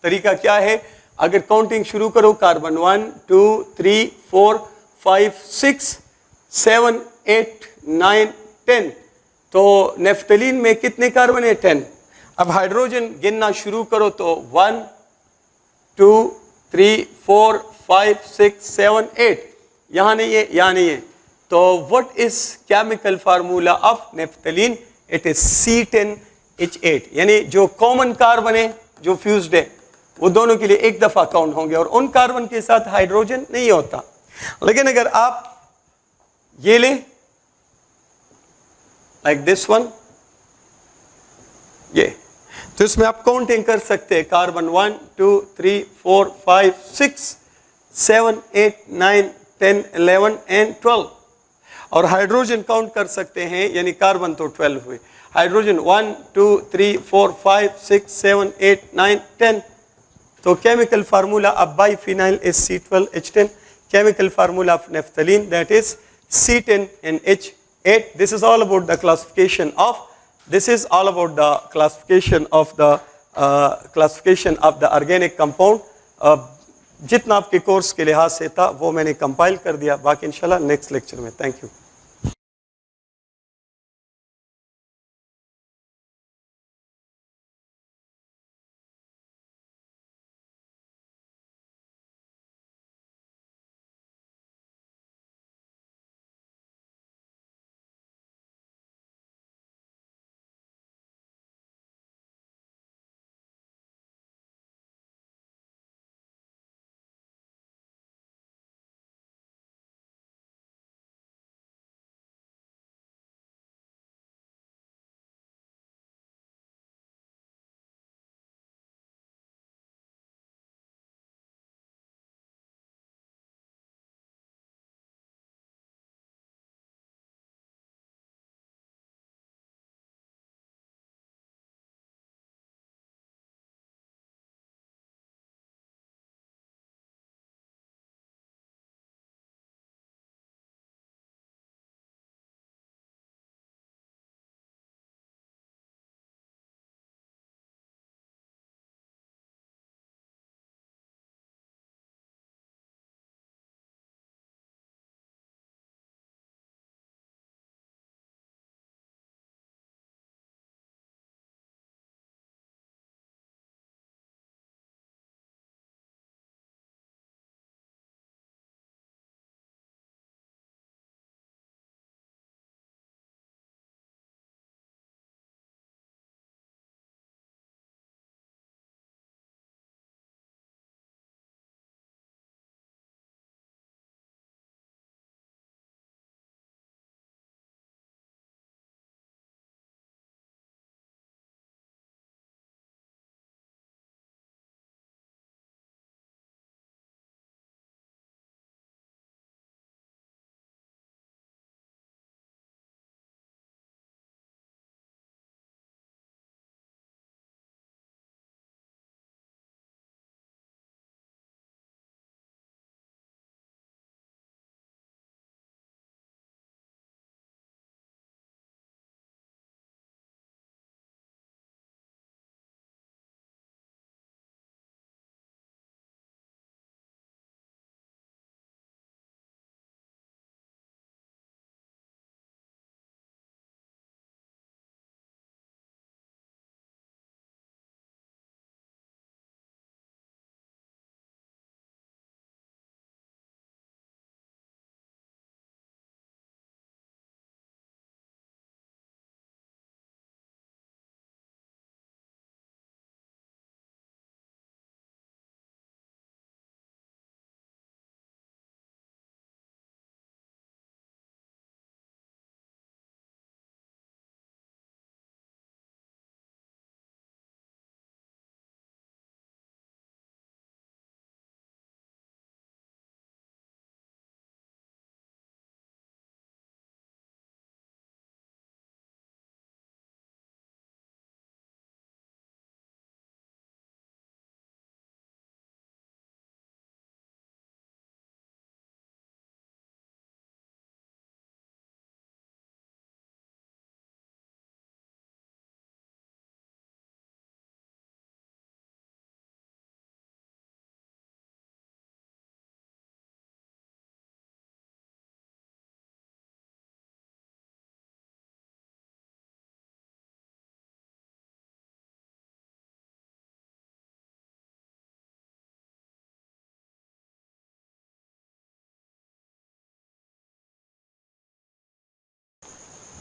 तरीका क्या है? अगर काउंटिंग शुरू करो कार्बन 1 2 3 4 5 6 7 8 9 10, तो नेफ्थलीन में कितने कार्बन है? 10। अब हाइड्रोजन गिनना शुरू करो तो 1 2 3 4 5 6 7 8, यहां नहीं है, यहां नहीं है। तो what is chemical formula of naphthalene? It is C10H8, यानी जो कॉमन कार्बन है जो फ्यूज्ड है वो दोनों के लिए एक दफा काउंट होंगे और उन कार्बन के साथ हाइड्रोजन नहीं होता। लेकिन अगर आप ये लें लाइक दिस वन, ये, तो इसमें आप काउंटिंग कर सकते हैं कार्बन 1 2 3 4 5 6 7 8 9 10 11 एंड 12, और हाइड्रोजन काउंट कर सकते हैं, यानी कार्बन तो 12 हुए, हाइड्रोजन 1 2 3 4 5 6 7 8 9 10। तो chemical formula of biphenyl is C12H10, chemical formula of naphthalene, that is C10NH8. This is all about the classification of, this is all about the classification of the organic compound. जितना आपके course के लिहाज से था वो मैंने compile कर दिया, बाकी इंशाल्लाह नेक्स्ट लेक्चर में। Thank you.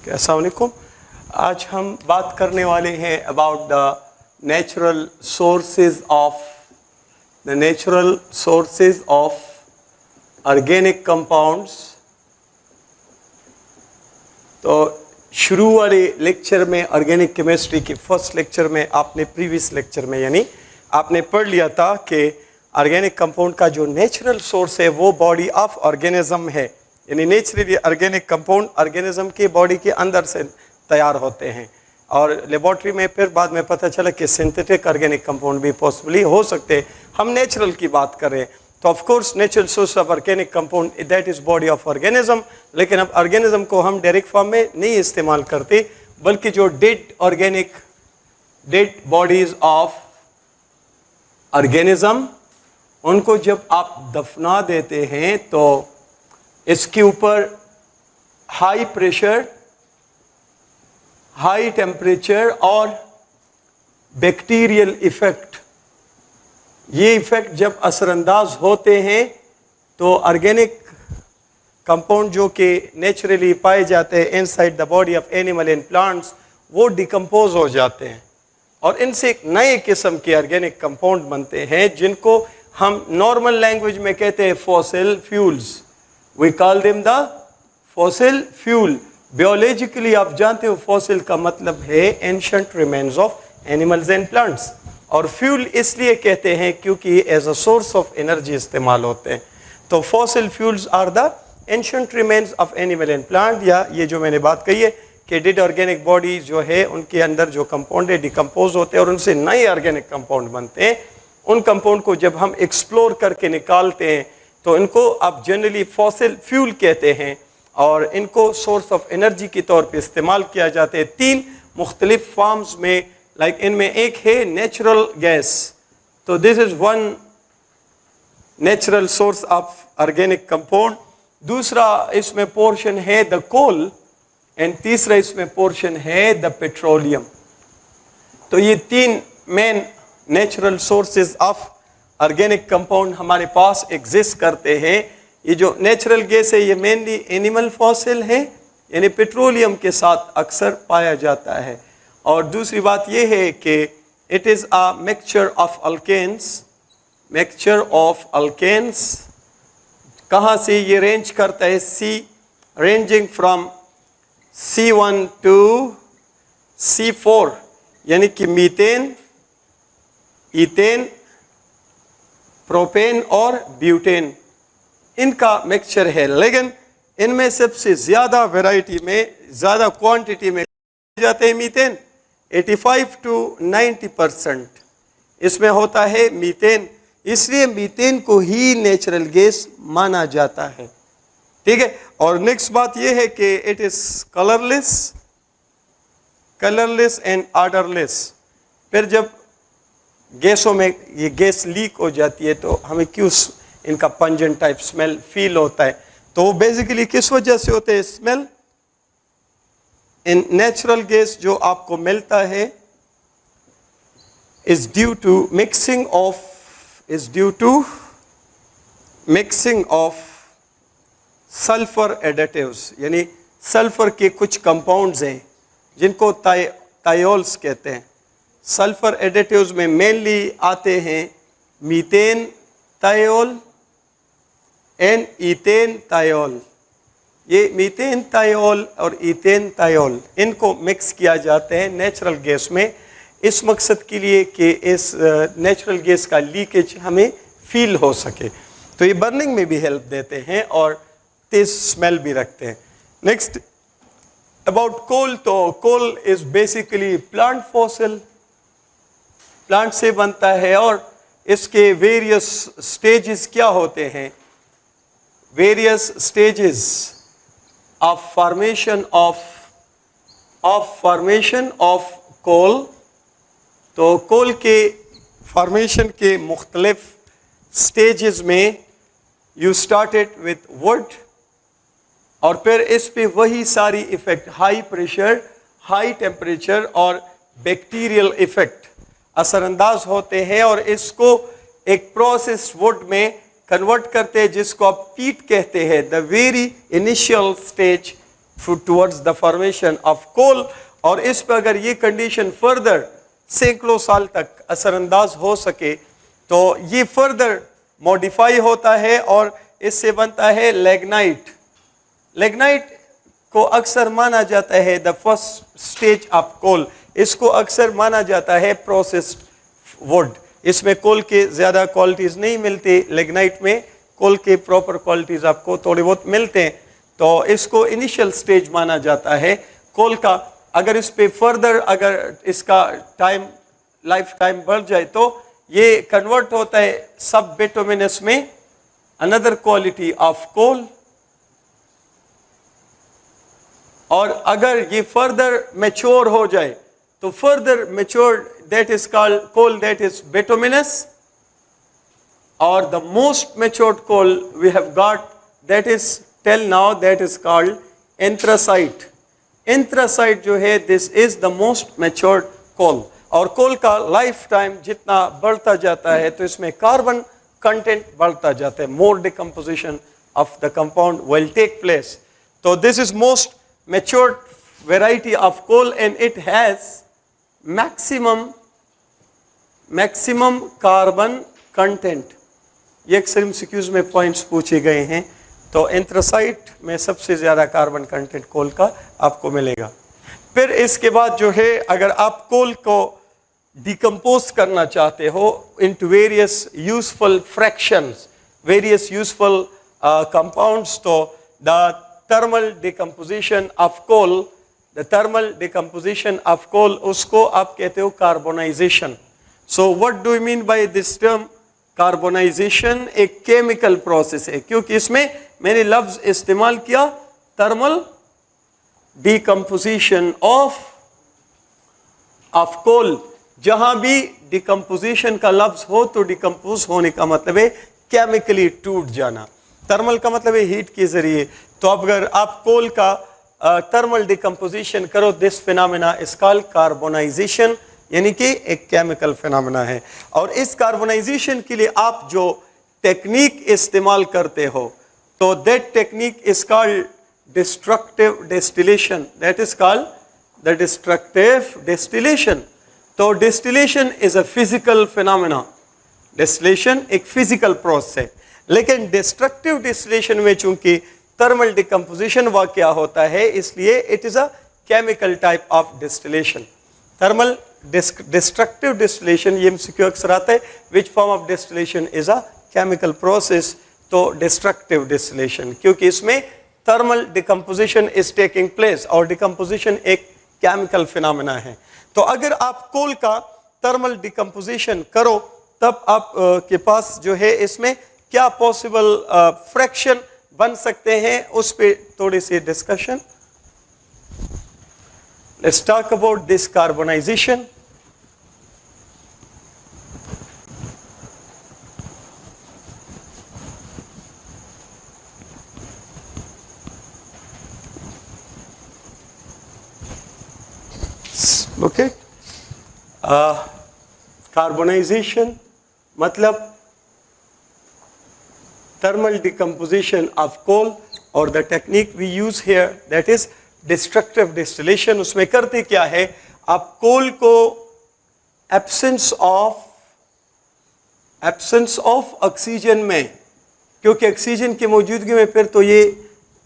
अस्सलाम वालेकुम। आज हम बात करने वाले हैं about the natural sources of organic compounds. तो शुरू वाले लेक्चर में ऑर्गेनिक केमिस्ट्री के फर्स्ट लेक्चर में आपने प्रीवियस लेक्चर में यानी आपने पढ़ लिया था कि ऑर्गेनिक कंपाउंड का जो नेचुरल सोर्स है वो बॉडी ऑफ ऑर्गेनिज्म है, यानी नेचुरली ऑर्गेनिक कंपाउंड ऑर्गेनिज्म के बॉडी के अंदर से तैयार होते हैं। और लेबोरेटरी में फिर बाद में पता चला कि सिंथेटिक ऑर्गेनिक कंपाउंड भी पॉसिबली हो सकते हैं। हम नेचुरल की बात कर रहे हैं तो of course natural source of organic compound that is body of organism. लेकिन अब ऑर्गेनिज्म को हम डायरेक्ट फॉर्म में नहीं इस्तेमाल करते, बल्कि जो डेड बॉडीज ऑफ ऑर्गेनिज्म उनको जब आप दफना देते हैं तो इसके ऊपर हाई प्रेशर, हाई टेम्परेचर और बैक्टीरियल इफेक्ट, ये इफेक्ट जब असरअंदाज होते हैं तो ऑर्गेनिक कंपाउंड जो कि नेचुरली पाए जाते हैं inside the body of animal and plants वो डिकम्पोज हो जाते हैं और इनसे एक नए किस्म के ऑर्गेनिक कंपाउंड बनते हैं जिनको हम नॉर्मल लैंग्वेज में कहते हैं fossil fuels. We call them the fossil fuel. Biologically आप जानते हो फॉसिल का मतलब है ancient remains of animals and plants, और फ्यूल इसलिए कहते हैं क्योंकि as a source of energy इस्तेमाल होते हैं। तो fossil fuels are the ancient remains of animal and plant, या ये जो मैंने बात कही है कि डेड ऑर्गेनिक बॉडी जो है उनके अंदर जो कंपाउंड है डिकम्पोज होते हैं और उनसे नए ऑर्गेनिक कंपाउंड बनते हैं। उन कंपाउंड को जब हम एक्सप्लोर करके निकालते हैं तो इनको आप जनरली फॉसिल फ्यूल कहते हैं और इनको सोर्स ऑफ एनर्जी के तौर पे इस्तेमाल किया जाता है तीन मुख्तलिफ फॉर्म्स में। लाइक इनमें एक है नेचुरल गैस, तो this is one natural source of organic compound. दूसरा इसमें पोर्शन है द कोल एंड तीसरा इसमें पोर्शन है द पेट्रोलियम। तो ये तीन main natural sources of organic compound हमारे पास एग्जिस्ट करते हैं। ये जो नेचुरल गैस है ये मेनली एनिमल फॉसिल है, यानी पेट्रोलियम के साथ अक्सर पाया जाता है। और दूसरी बात ये है कि it is a mixture of alkanes. कहाँ से ये रेंज करता है? Ranging from C1 to C4, यानी कि मीथेन, ईथेन, प्रोपेन और ब्यूटेन, इनका मिक्सचर है। लेकिन इनमें सबसे ज़्यादा वैरायटी में, ज़्यादा क्वांटिटी में जाते हैं मीथेन। 85 to 90% इसमें होता है मीथेन, इसलिए मीथेन को ही नेचुरल गैस माना जाता है। ठीक है। और नेक्स्ट बात यह है कि it is colourless and odourless. फिर जब गैसों में ये गैस लीक हो जाती है तो हमें क्यों इनका पंजेंट टाइप स्मेल फील होता है? तो बेसिकली किस वजह से होते हैं स्मेल? इन नेचुरल गैस जो आपको मिलता है is due to mixing of sulphur additives, यानी सल्फर के कुछ कंपाउंड्स हैं जिनको थायोल्स कहते हैं। सल्फर एडिटिव्स में मेनली आते हैं methane thiol and ethane thiol. ये मीथेन थायोल और ईथेन थायोल इनको मिक्स किया जाता है नेचुरल गैस में, इस मकसद के लिए कि इस नेचुरल गैस का लीकेज हमें फील हो सके। तो ये बर्निंग में भी हेल्प देते हैं और तेज स्मेल भी रखते हैं। नेक्स्ट अबाउट कोल, तो coal is basically plant fossil, plant से बनता है और इसके वेरियस स्टेजेस क्या होते हैं? Various stages of formation of coal. तो कोल के फॉर्मेशन के मुख्तलिफ स्टेजेस में यू स्टार्टेड विथ वुड और फिर इस पे वही सारी effect, high pressure, high temperature और बैक्टीरियल इफेक्ट असरअंदाज होते हैं और इसको एक प्रोसेस्ड वुड में कन्वर्ट करते हैं जिसको आप पीट कहते हैं। The very initial stage towards the formation of coal. और इस पर अगर ये कंडीशन फर्दर सैकड़ों साल तक असरअंदाज हो सके तो ये फर्दर मॉडिफाई होता है और इससे बनता है लिग्नाइट। लिग्नाइट को अक्सर माना जाता है the first stage of coal. इसको अक्सर माना जाता है प्रोसेस्ड वुड। इसमें कोल के ज़्यादा क्वालिटीज़ नहीं मिलती, लिग्नाइट में कोल के प्रॉपर क्वालिटीज़ आपको थोड़े बहुत मिलते हैं, तो इसको इनिशियल स्टेज माना जाता है कोल का। अगर इस पे फर्दर अगर इसका टाइम लाइफ टाइम बढ़ जाए तो ये कन्वर्ट होता है सब बिटुमिनस में, अनदर क्वालिटी ऑफ कोल। और अगर ये फर्दर मैच्योर हो जाए तो further mature that is called coal that is bituminous. और the most matured coal we have got that is till now that is called anthracite. Anthracite जो है this is the most matured coal. और coal का life time जितना बढ़ता जाता है तो इसमें कार्बन कंटेंट बढ़ता जाता है, more decomposition of the compound will take place. तो this is most matured variety of coal and it has maximum carbon content. ये अक्सर एमसीक्यूज में पॉइंट्स पूछे गए हैं। तो एंथ्रासाइट में सबसे ज़्यादा कार्बन कंटेंट कोल का आपको मिलेगा। फिर इसके बाद जो है अगर आप कोल को डिकम्पोज करना चाहते हो into various useful fractions, various useful compounds, तो the thermal decomposition of coal, the thermal decomposition of coal उसको आप कहते हो carbonization. So what do you mean by this term carbonization? एक केमिकल प्रोसेस है, क्योंकि इसमें मैंने लफ्ज इस्तेमाल किया थर्मल डिकम्पोजिशन ऑफ कोल। जहां भी डिकम्पोजिशन का लफ्ज हो तो डिकम्पोज होने का मतलब है केमिकली टूट जाना। थर्मल का मतलब है हीट के जरिए। तो अगर आप कोल का थर्मल डिकम्पोजिशन करो this phenomena is called carbonisation, यानी कि एक केमिकल फिनोमेना है। और इस कार्बोनाइजेशन के लिए आप जो टेक्निक इस्तेमाल करते हो तो that technique is called destructive distillation, that is called the destructive distillation। तो distillation is a physical phenomena, distillation एक physical process है, लेकिन destructive distillation में चूंकि thermal decomposition वाक़या होता है इसलिए it is a chemical type of distillation। thermal destructive distillation ये MCQ अक्सर आता है, which form of distillation is a chemical process। तो destructive distillation क्योंकि इसमें thermal decomposition is taking place और डिकम्पोजिशन एक केमिकल फिनोमेना है। तो अगर आप कोल का थर्मल डिकम्पोजिशन करो तब आप के पास जो है इसमें क्या पॉसिबल फ्रैक्शन बन सकते हैं उस पे थोड़ी सी discussion. Let's talk about this carbonization. Okay, carbonization मतलब थर्मल डिकम्पोजिशन ऑफ कोल और the technique we use here that is destructive distillation. उसमें करते क्या है, आप कोल को एब्सेंस ऑफ ऑक्सीजन में, क्योंकि ऑक्सीजन की मौजूदगी में फिर तो ये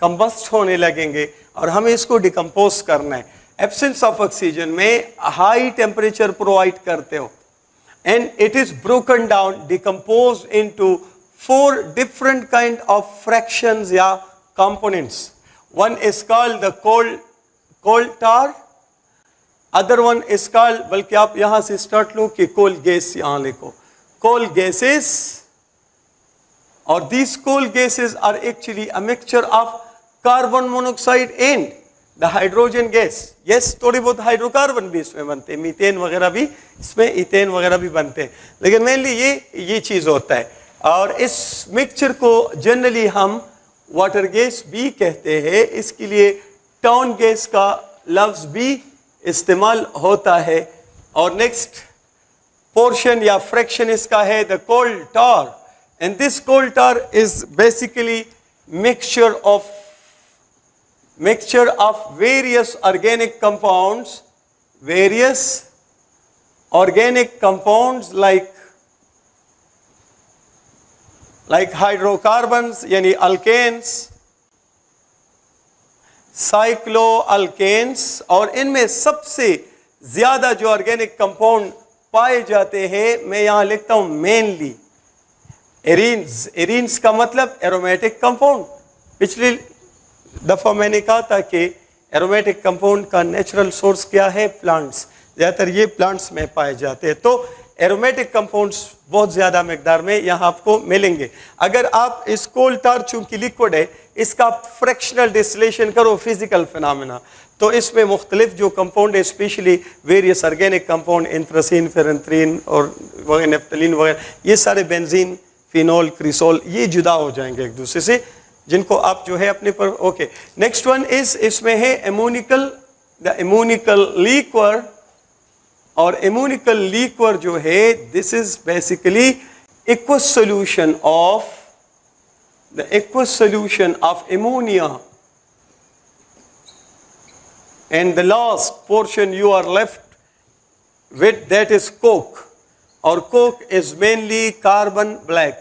कंबस्ट होने लगेंगे और हमें इसको डिकम्पोज करना है। एब्सेंस ऑफ ऑक्सीजन में हाई टेम्परेचर प्रोवाइड करते हो and it is broken down decompose into 4 different kind of fractions या components. One is called the coal tar, other one is called, बल्कि आप यहां से स्टार्ट लो कि कोल गैस यहां लिखो, कोल गैसेस। और these coal gases are actually a mixture of carbon monoxide and the hydrogen gas. Yes, थोड़ी बहुत हाइड्रोकार्बन भी इसमें बनते हैं, मीथेन वगैरह भी इसमें, इथेन वगैरह भी बनते हैं, लेकिन मेनली ये चीज़ होता है। और इस मिक्सचर को जनरली हम वाटर गैस भी कहते हैं। इसके लिए टाउन गैस का लफ्ज भी इस्तेमाल होता है। और नेक्स्ट पोर्शन या फ्रैक्शन इसका है the coal tar, and this coal tar is basically mixture of mixture of various organic compounds like hydrocarbons यानी alkanes, cycloalkanes, और इनमें सबसे ज्यादा जो ऑर्गेनिक कंपाउंड पाए जाते हैं मैं यहां लिखता हूं मेनली एरीन्स। एरीन्स का मतलब एरोमेटिक कंपाउंड। पिछली दफा मैंने कहा था कि एरोमेटिक कंपाउंड का नेचुरल सोर्स क्या है? प्लांट्स। ज़्यादातर ये प्लांट्स में पाए जाते हैं। तो एरोमेटिक कंपाउंड्स बहुत ज़्यादा मकदार में यहाँ आपको मिलेंगे। अगर आप इस कोल टार चूँकि लिक्विड है, इसका फ्रैक्शनल डिस्टिलेशन करो फिजिकल फिनोमेना, तो इसमें मुख्तलिफ जो कंपाउंड है, specially various organic compound, anthracene, phenanthrene और वगैरह, नेफ्थलीन वगैरह, ये सारे बेंजीन, फिनोल, क्रिसोल, ये जुदा हो जाएंगे एक दूसरे से, जिनको आप जो है अपने पर ओके। नेक्स्ट वन इज, इसमें है एमोनिकल, द एमोनिकल लिक्वर। और एमोनिकल लिक्वर जो है, this is basically aqueous solution of ammonia, and the last portion you are left with, that is coke, और coke is mainly carbon black।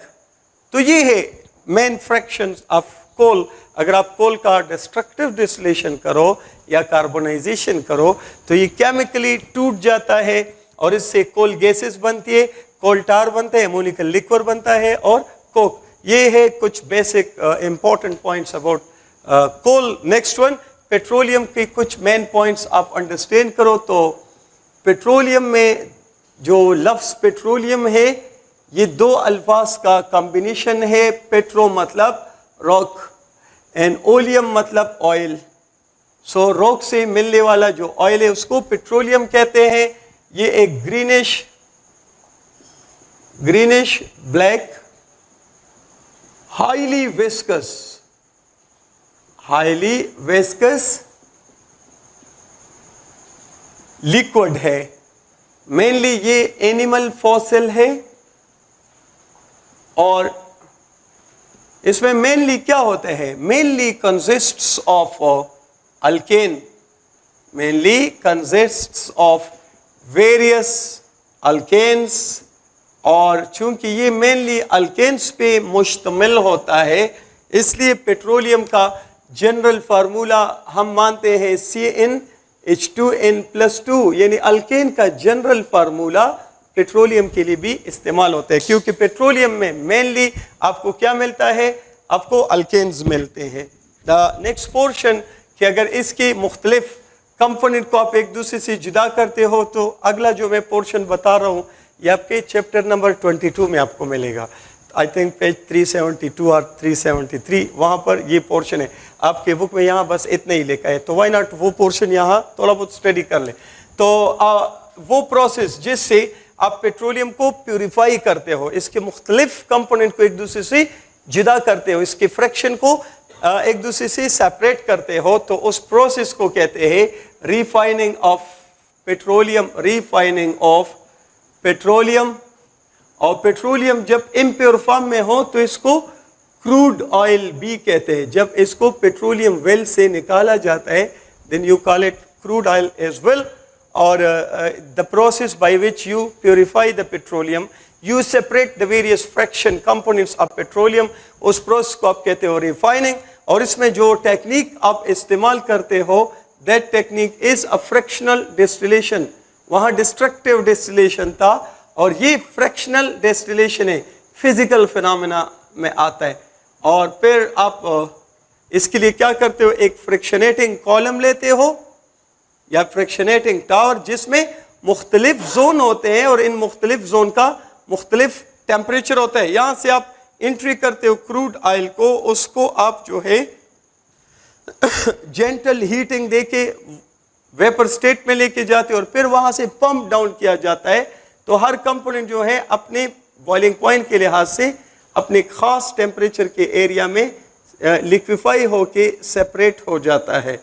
तो ये है मेन फ्रैक्शंस ऑफ कोल। अगर आप कोल का डिस्ट्रक्टिव डिस्टिलेशन करो या कार्बोनाइजेशन करो तो ये केमिकली टूट जाता है और इससे कोल गैसेस बनती है, कोल टार बनता है, एमोनिकल लिक्वर बनता है और कोक। ये है कुछ basic important points about coal. Next one, petroleum के कुछ मेन पॉइंट्स आप अंडरस्टैंड करो। तो पेट्रोलियम में जो लफ्ज़ पेट्रोलियम है, ये दो अल्फाज का कॉम्बिनेशन है। पेट्रो मतलब रॉक एंड ओलियम मतलब ऑयल। सो रॉक से मिलने वाला जो ऑयल है उसको पेट्रोलियम कहते हैं। ये एक greenish black highly viscous liquid है। मेनली ये एनिमल फॉसिल है और इसमें मेनली क्या होते हैं? Mainly consists of alkane, mainly consists of various alkanes. और चूंकि ये मेनली अल्केन्स पे मुश्तमिल होता है, इसलिए पेट्रोलियम का जनरल फार्मूला हम मानते हैं CnH2n+2, यानी अल्केन का जनरल फार्मूला पेट्रोलियम के लिए भी इस्तेमाल होता है, क्योंकि पेट्रोलियम में मेनली आपको क्या मिलता है? आपको अल्केन्स मिलते हैं। द नेक्स्ट पोर्शन कि अगर इसके मुख्तलिफ कंपोनेंट को आप एक दूसरे से जुदा करते हो तो अगला जो मैं पोर्शन बता रहा हूँ ये आपके चैप्टर नंबर 22 में आपको मिलेगा। आई थिंक पेज 372 और 373 वहाँ पर ये पोर्शन है। आपके बुक में यहाँ बस इतना ही लिखा है, तो वाई नॉट वो पोर्शन यहाँ थोड़ा बहुत स्टडी कर ले। तो वो प्रोसेस जिससे आप पेट्रोलियम को प्यूरिफाई करते हो, इसके मुख्तलिफ कंपोनेंट को एक दूसरे से जुदा करते हो, इसके फ्रैक्शन को एक दूसरे से सेपरेट करते हो, तो उस प्रोसेस को कहते हैं रिफाइनिंग ऑफ पेट्रोलियम। और पेट्रोलियम जब इम्प्योर फॉर्म में हो तो इसको क्रूड ऑयल भी कहते हैं। जब इसको पेट्रोलियम वेल से निकाला जाता है then you call it crude oil as well. और the process by which you purify the petroleum, you separate the various fraction components of petroleum, उस प्रोसेस को आप कहते हो रिफाइनिंग। और इसमें जो टेक्निक आप इस्तेमाल करते हो that technique is a fractional distillation. वहाँ डिस्ट्रक्टिव डिस्टिलेशन था और ये फ्रैक्शनल डिस्टिलेशन है, फिजिकल फिनोमेना में आता है। और फिर आप इसके लिए क्या करते हो? एक फ्रिक्शनेटिंग कॉलम लेते हो या फ्रिक्शनेटिंग टावर, जिसमें मुख्तलिफ जोन होते हैं और इन मुख्तलिफ जोन का मुख्तलिफ टेम्परेचर होता है। यहाँ से आप एंट्री करते हो क्रूड ऑयल को, उसको आप जो है जेंटल हीटिंग देके वेपर स्टेट में लेके जाते हो और फिर वहाँ से पंप डाउन किया जाता है। तो हर कंपोनेंट जो है अपने बॉइलिंग पॉइंट के लिहाज से अपने खास टेम्परेचर के एरिया में लिक्विफाई होके सेपरेट हो जाता है।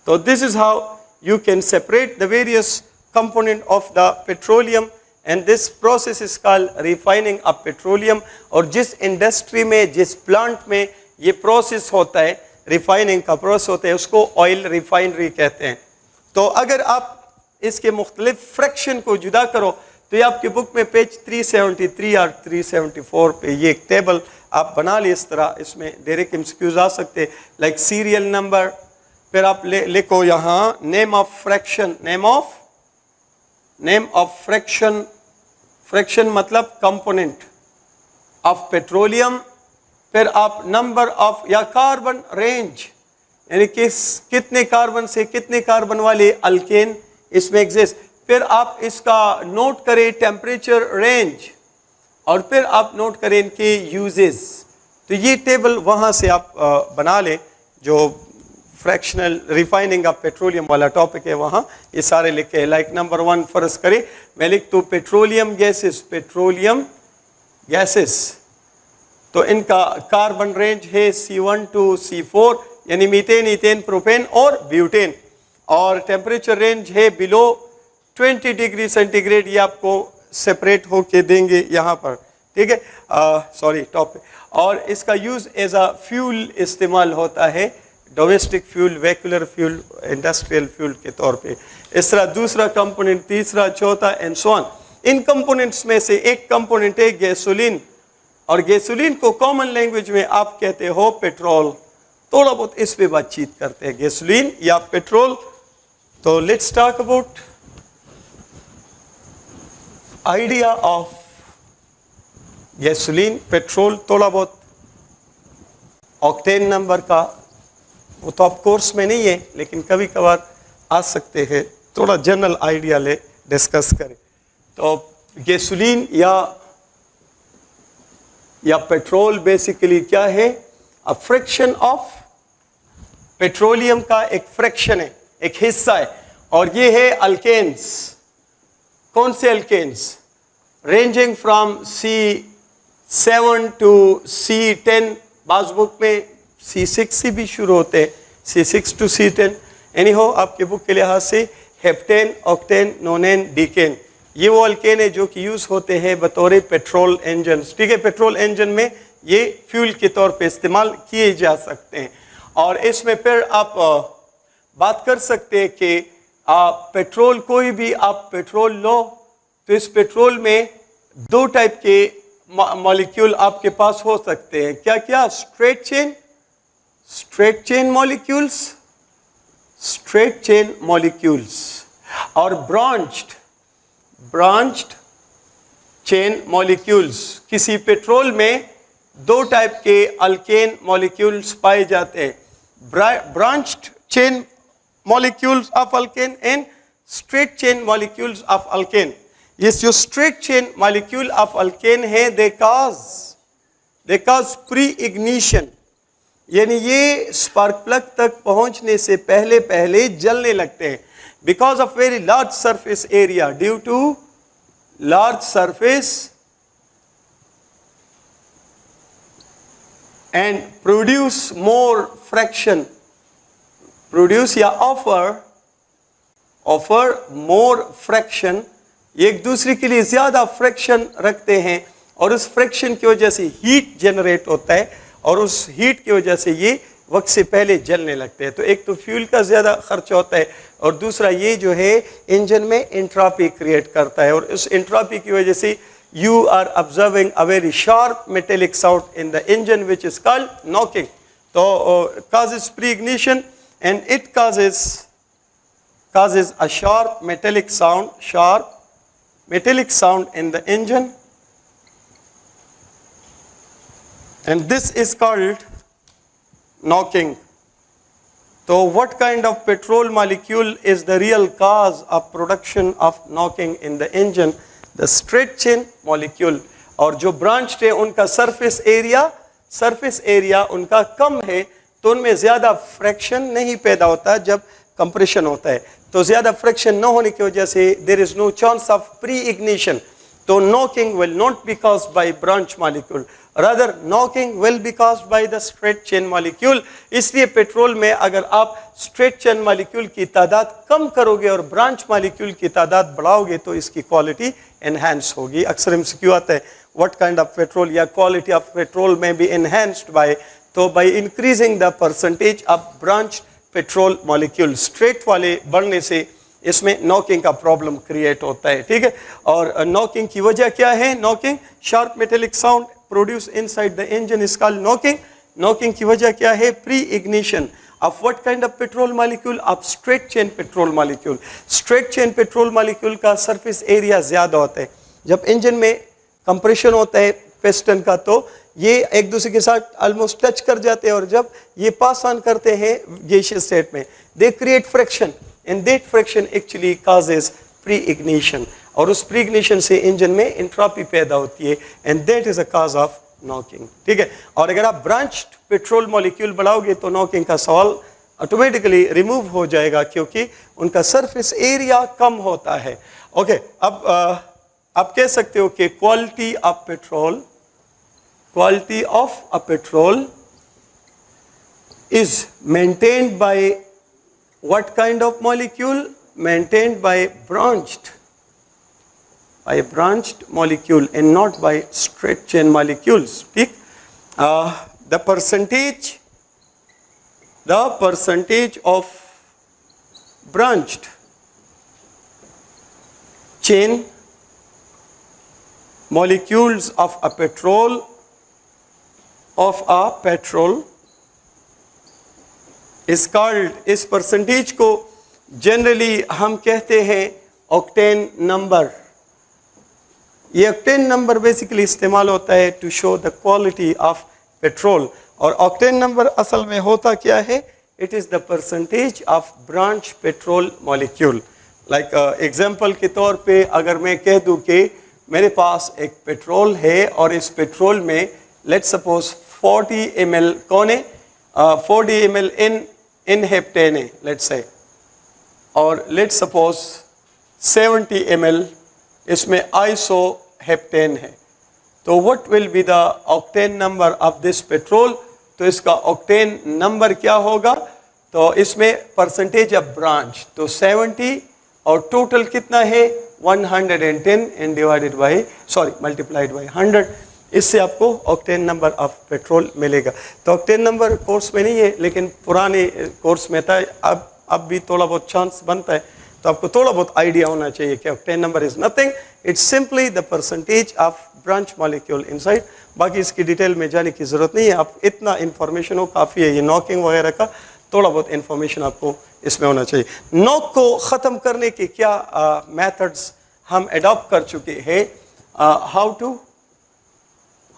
तो this is how you can separate the various component of the petroleum and this process is called refining of petroleum। और जिस इंडस्ट्री में, जिस प्लांट में ये प्रोसेस होता है रिफाइनिंग का प्रोसेस होता है, उसको ऑयल रिफाइनरी कहते हैं। तो अगर आप इसके मुख्तलिफ फ्रैक्शन को जुदा करो तो ये आपकी बुक में पेज 373 और 374 पे ये एक टेबल आप बना ली इस तरह, इसमें डायरेक्ट एमसीक्यूज आ सकते, लाइक सीरियल नंबर, फिर आप लिखो यहाँ name of fraction, name of fraction, fraction मतलब कंपोनेंट ऑफ पेट्रोलियम, फिर आप नंबर ऑफ या कार्बन रेंज, यानी कितने कार्बन से कितने कार्बन वाले अल्केन इसमें एग्जिस्ट, फिर आप इसका नोट करें टेम्परेचर रेंज, और फिर आप नोट करें इनके यूजेस। तो ये टेबल वहाँ से आप बना लें, जो फ्रैक्शनल रिफाइनिंग ऑफ पेट्रोलियम वाला टॉपिक है वहाँ ये सारे लिखे हैं। लाइक नंबर 1 फर्ज करें, मैं लिख तो पेट्रोलियम गैसेस, तो इनका कार्बन रेंज है C1 to C4, यानी मीथेन, इथेन, प्रोपेन और ब्यूटेन, और टेम्परेचर रेंज है बिलो 20 डिग्री सेंटीग्रेड, ये आपको सेपरेट होके देंगे यहाँ पर, ठीक है, सॉरी टॉप पे। और इसका यूज़ एज अ फ्यूल इस्तेमाल होता है, domestic fuel, vehicular fuel, industrial fuel के तौर पे। इस तरह दूसरा कंपोनेंट, तीसरा, चौथा and so on. In components में से एक कंपोनेंट है गैसोलीन, और गैसोलीन को कॉमन लैंग्वेज में आप कहते हो पेट्रोल। थोड़ा बहुत इस पे बातचीत करते हैं, गैसोलीन या पेट्रोल। तो let's talk about idea of gasoline, petrol, थोड़ा बहुत ऑक्टेन नंबर का, वो तो ऑफ कोर्स में नहीं है लेकिन कभी कभार आ सकते हैं, थोड़ा जनरल आइडिया ले डिस्कस करें। तो गैसोलीन या पेट्रोल बेसिकली क्या है? अ फ्रैक्शन ऑफ पेट्रोलियम का एक फ्रैक्शन है, एक हिस्सा है, और ये है अल्केन्स। कौन से alkanes? Ranging from C7 to C10, बाज बुक में C6 से भी शुरू होते हैं, C6 to C10। एनी हो, आपके बुक के लिहाज से हेप्टेन, ऑक्टेन, नोनेन, डीकेन, ये वो अल्केन है जो कि यूज़ होते हैं बतौर पेट्रोल इंजन, ठीक है। पेट्रोल इंजन में ये फ्यूल के तौर पे इस्तेमाल किए जा सकते हैं। और इसमें फिर आप बात कर सकते हैं कि पेट्रोल, कोई भी आप पेट्रोल लो तो इस पेट्रोल में दो टाइप के मॉलिक्यूल आपके पास हो सकते हैं। क्या क्या? स्ट्रेट चेन मॉलिक्यूल्स और ब्रांच्ड चेन मॉलिक्यूल्स। किसी पेट्रोल में दो टाइप के अल्केन मॉलिक्यूल्स पाए जाते हैं, branched chain molecules of alkane and straight chain molecules of alkane. ये जो straight chain molecule of alkane है, दे कॉज प्री इग्निशन, यानी ये स्पार्क प्लग तक पहुंचने से पहले जलने लगते हैं, because of very large surface area, due to large surface and produce more fraction, produce या ऑफर मोर फ्रैक्शन, एक दूसरे के लिए ज्यादा फ्रैक्शन रखते हैं, और उस फ्रैक्शन की वजह से हीट जनरेट होता है, और उस हीट की वजह से ये वक्त से पहले जलने लगते हैं। तो एक तो फ्यूल का ज़्यादा खर्च होता है, और दूसरा ये जो है इंजन में एंट्रोपी क्रिएट करता है, और उस एंट्रोपी की वजह से you are observing a very sharp metallic sound in the engine which is called knocking. तो causes pre-ignition and it causes a sharp metallic sound in the engine, and this is called knocking. So what kind of petrol molecule is the real cause of production of knocking in the engine? The straight chain molecule. और जो branched है उनका surface area उनका कम है, तो उनमें ज़्यादा fraction नहीं पैदा होता जब कंप्रेशन होता है। तो ज़्यादा फ्रैक्शन न होने की वजह से there is no chance of pre ignition. तो knocking will not be caused by branch molecule, rather knocking will be caused by the straight chain molecule. इसलिए पेट्रोल में अगर आप स्ट्रेट चेन मॉलिक्यूल की तादाद कम करोगे और ब्रांच मॉलिक्यूल की तादाद बढ़ाओगे तो इसकी क्वालिटी एनहांस होगी। अक्सर एमसीक्यू आता है, व्हाट काइंड ऑफ पेट्रोल या क्वालिटी ऑफ पेट्रोल में बी एनहांस्ड बाय तो by increasing the percentage of branch petrol molecule, straight वाले बढ़ने से इसमें नॉकिंग का प्रॉब्लम क्रिएट होता है, ठीक है। और नॉकिंग की वजह क्या है? Knocking, sharp metallic sound produce inside the engine is called knocking. Knocking की वजह क्या है? Pre ignition of what kind of petrol molecule? Of straight chain petrol molecule. Straight chain petrol molecule का सरफेस एरिया ज्यादा होता है। जब engine में कंप्रेशन होता है पिस्टन का, तो ये एक दूसरे के साथ ऑलमोस्ट टच कर जाते हैं, और जब ये पास ऑन करते हैं गैसियस स्टेट में, they create friction, and that friction actually causes pre ignition, और उस प्री इग्निशन से इंजन में एंट्रोपी पैदा होती है, and that is a cause of knocking, ठीक है। और अगर आप ब्रांच्ड पेट्रोल मॉलिक्यूल बढ़ाओगे तो नॉकिंग का सवाल ऑटोमेटिकली रिमूव हो जाएगा, क्योंकि उनका सरफेस एरिया कम होता है। ओके, अब आप कह सकते हो कि quality of petrol, quality of a petrol is maintained by what kind of molecule? Maintained by branched molecule and not by straight chain molecules, ठीक। the percentage of branched chain molecules of a petrol is called, इस percentage को generally हम कहते हैं octane number. ये octane number basically इस्तेमाल होता है to show the quality of petrol. और ऑक्टेन नंबर असल में होता क्या है? It is the percentage of branch petrol molecule. Like example के तौर पे अगर मैं कह दूं कि मेरे पास एक पेट्रोल है और इस पेट्रोल में लेट्स सपोज 40 ml कौन है? 40 ml in हेप्टेन है लेट्स से, और लेट्स सपोज 70 ml इसमें आइसो हेप्टेन है, तो what will be the octane number of this petrol? तो इसका ऑक्टेन नंबर क्या होगा? तो इसमें परसेंटेज ऑफ ब्रांच, तो 70 और टोटल कितना है? 110 and divided by multiplied by 100, इससे आपको ऑक्टेन नंबर ऑफ पेट्रोल मिलेगा। तो ऑक्टेन नंबर कोर्स में नहीं है, लेकिन पुराने कोर्स में था। अब भी थोड़ा बहुत चांस बनता है, तो आपको थोड़ा बहुत आइडिया होना चाहिए कि octane number is nothing, it's simply the percentage of branch molecule inside. बाकी इसकी डिटेल में जाने की जरूरत नहीं है, आप इतना इन्फॉर्मेशन हो काफ़ी है। ये नॉकिंग वगैरह का थोड़ा बहुत इन्फॉर्मेशन आपको इसमें होना चाहिए। नॉक को ख़त्म करने के क्या मेथड्स हम एडॉप्ट कर चुके हैं?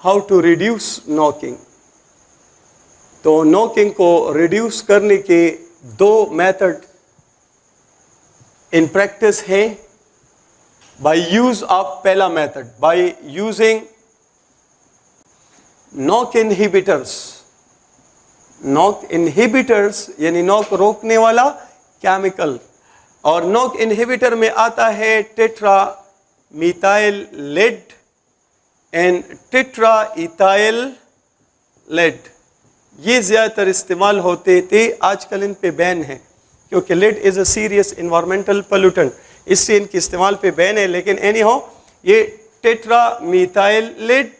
How to reduce knocking. तो नॉकिंग को रिड्यूस करने के दो मेथड इन प्रैक्टिस है। बाय यूज ऑफ पहला method, by using knock inhibitors. Knock inhibitors यानी नॉक रोकने वाला केमिकल, और नॉक इनहिबिटर में आता है tetra methyl lead and tetra ethyl lead. ये ज़्यादातर इस्तेमाल होते थे, आजकल इन पे बैन है, क्योंकि lead is a serious environmental pollutant, इससे इनके इस्तेमाल पे बैन है। लेकिन एनी हो, ये टेट्रा मिथाइल लेड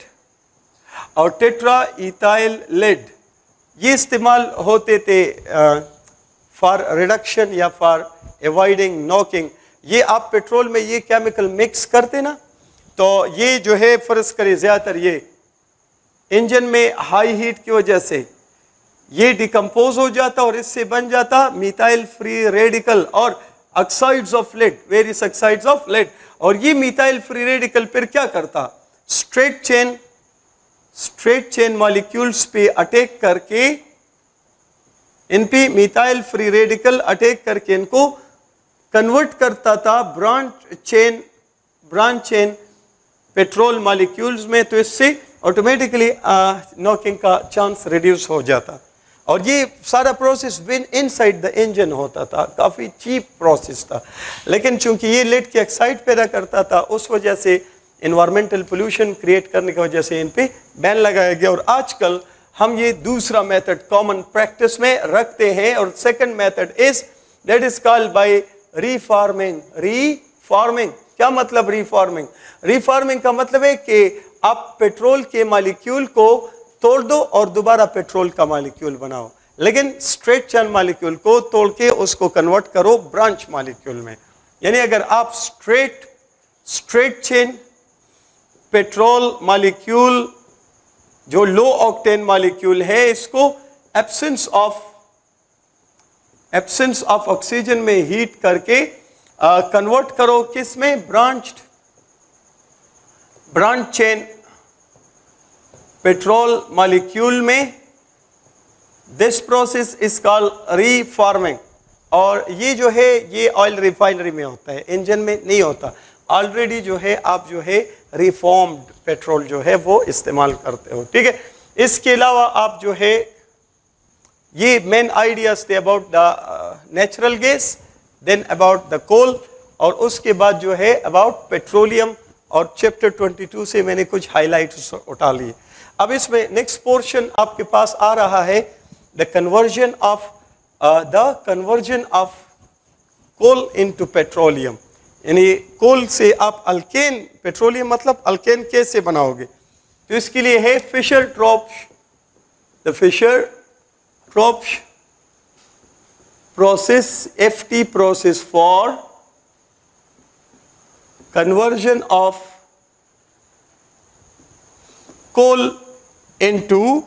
और टेट्रा इथाइल लेड ये इस्तेमाल होते थे फॉर रिडक्शन या फॉर एवॉइडिंग नॉकिंग। ये आप पेट्रोल में ये केमिकल मिक्स करते ना, तो ये जो है फर्ज करें ज़्यादातर ये इंजन में हाई हीट की वजह से ये डिकम्पोज हो जाता और इससे बन जाता मिथाइल फ्री रेडिकल और oxides of lead, various oxides of lead. और ये मिथाइल फ्री रेडिकल फिर क्या करता? स्ट्रेट चेन मॉलिक्यूल्स पे अटैक करके, इन पे मिथाइल फ्री रेडिकल अटैक करके इनको कन्वर्ट करता था ब्रांच चेन पेट्रोल मॉलिक्यूल्स में, तो इससे ऑटोमेटिकली नॉकिंग का चांस रिड्यूस हो जाता। और ये सारा process win inside the engine होता था, काफ़ी चीप प्रोसेस था। लेकिन चूंकि ये लेड की एक्साइड पैदा करता था, उस वजह से इन्वायरमेंटल पोल्यूशन क्रिएट करने की वजह से इन पे बैन लगाया गया। और आजकल हम ये दूसरा मेथड कॉमन प्रैक्टिस में रखते हैं, और second method is that is called by reforming. Reforming क्या मतलब? रीफार्मिंग का मतलब है कि आप पेट्रोल के मॉलिक्यूल को तोड़ दो और दोबारा पेट्रोल का मॉलिक्यूल बनाओ, लेकिन स्ट्रेट चेन मॉलिक्यूल को तोड़ के उसको कन्वर्ट करो ब्रांच मॉलिक्यूल में। यानी अगर आप स्ट्रेट चेन पेट्रोल मॉलिक्यूल जो लो ऑक्टेन मॉलिक्यूल है, इसको एब्सेंस ऑफ ऑक्सीजन में हीट करके कन्वर्ट करो किस में, ब्रांच चेन पेट्रोल मॉलिक्यूल में। This process is called reforming. और ये जो है ये ऑयल रिफाइनरी में होता है, इंजन में नहीं होता। ऑलरेडी जो है आप जो है रिफॉर्म्ड पेट्रोल जो है वो इस्तेमाल करते हो, ठीक है। इसके अलावा आप जो है ये मेन आइडियाज थे about the natural gas, then about the coal, और उसके बाद जो है अबाउट पेट्रोलियम, और चैप्टर 22 से मैंने कुछ हाईलाइट्स उठा लिए। अब इसमें नेक्स्ट पोर्शन आपके पास आ रहा है the conversion of coal into petroleum. यानी कोल से आप अल्केन, पेट्रोलियम मतलब अल्केन कैसे बनाओगे, तो इसके लिए है the Fischer Tropsch process, FT process for conversion of coal into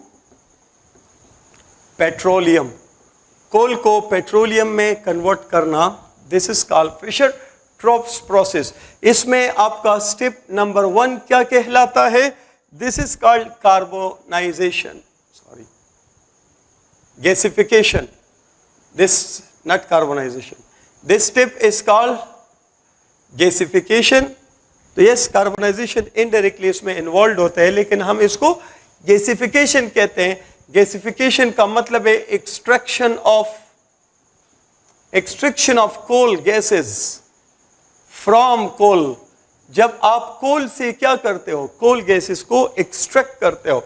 petroleum. Coal को पेट्रोलियम में कन्वर्ट करना, this is called Fischer Tropsch process. इसमें आपका स्टेप नंबर 1 क्या कहलाता है, this is called carbonization, gasification. This not carbonization. This step is called gasification. तो yes carbonisation indirectly इसमें इन्वॉल्व होता है, लेकिन हम इसको गैसिफिकेशन कहते हैं। गैसिफिकेशन का मतलब है extraction of coal gases from coal. जब आप कोल से क्या करते हो, कोल गैसेस को एक्सट्रैक्ट करते हो,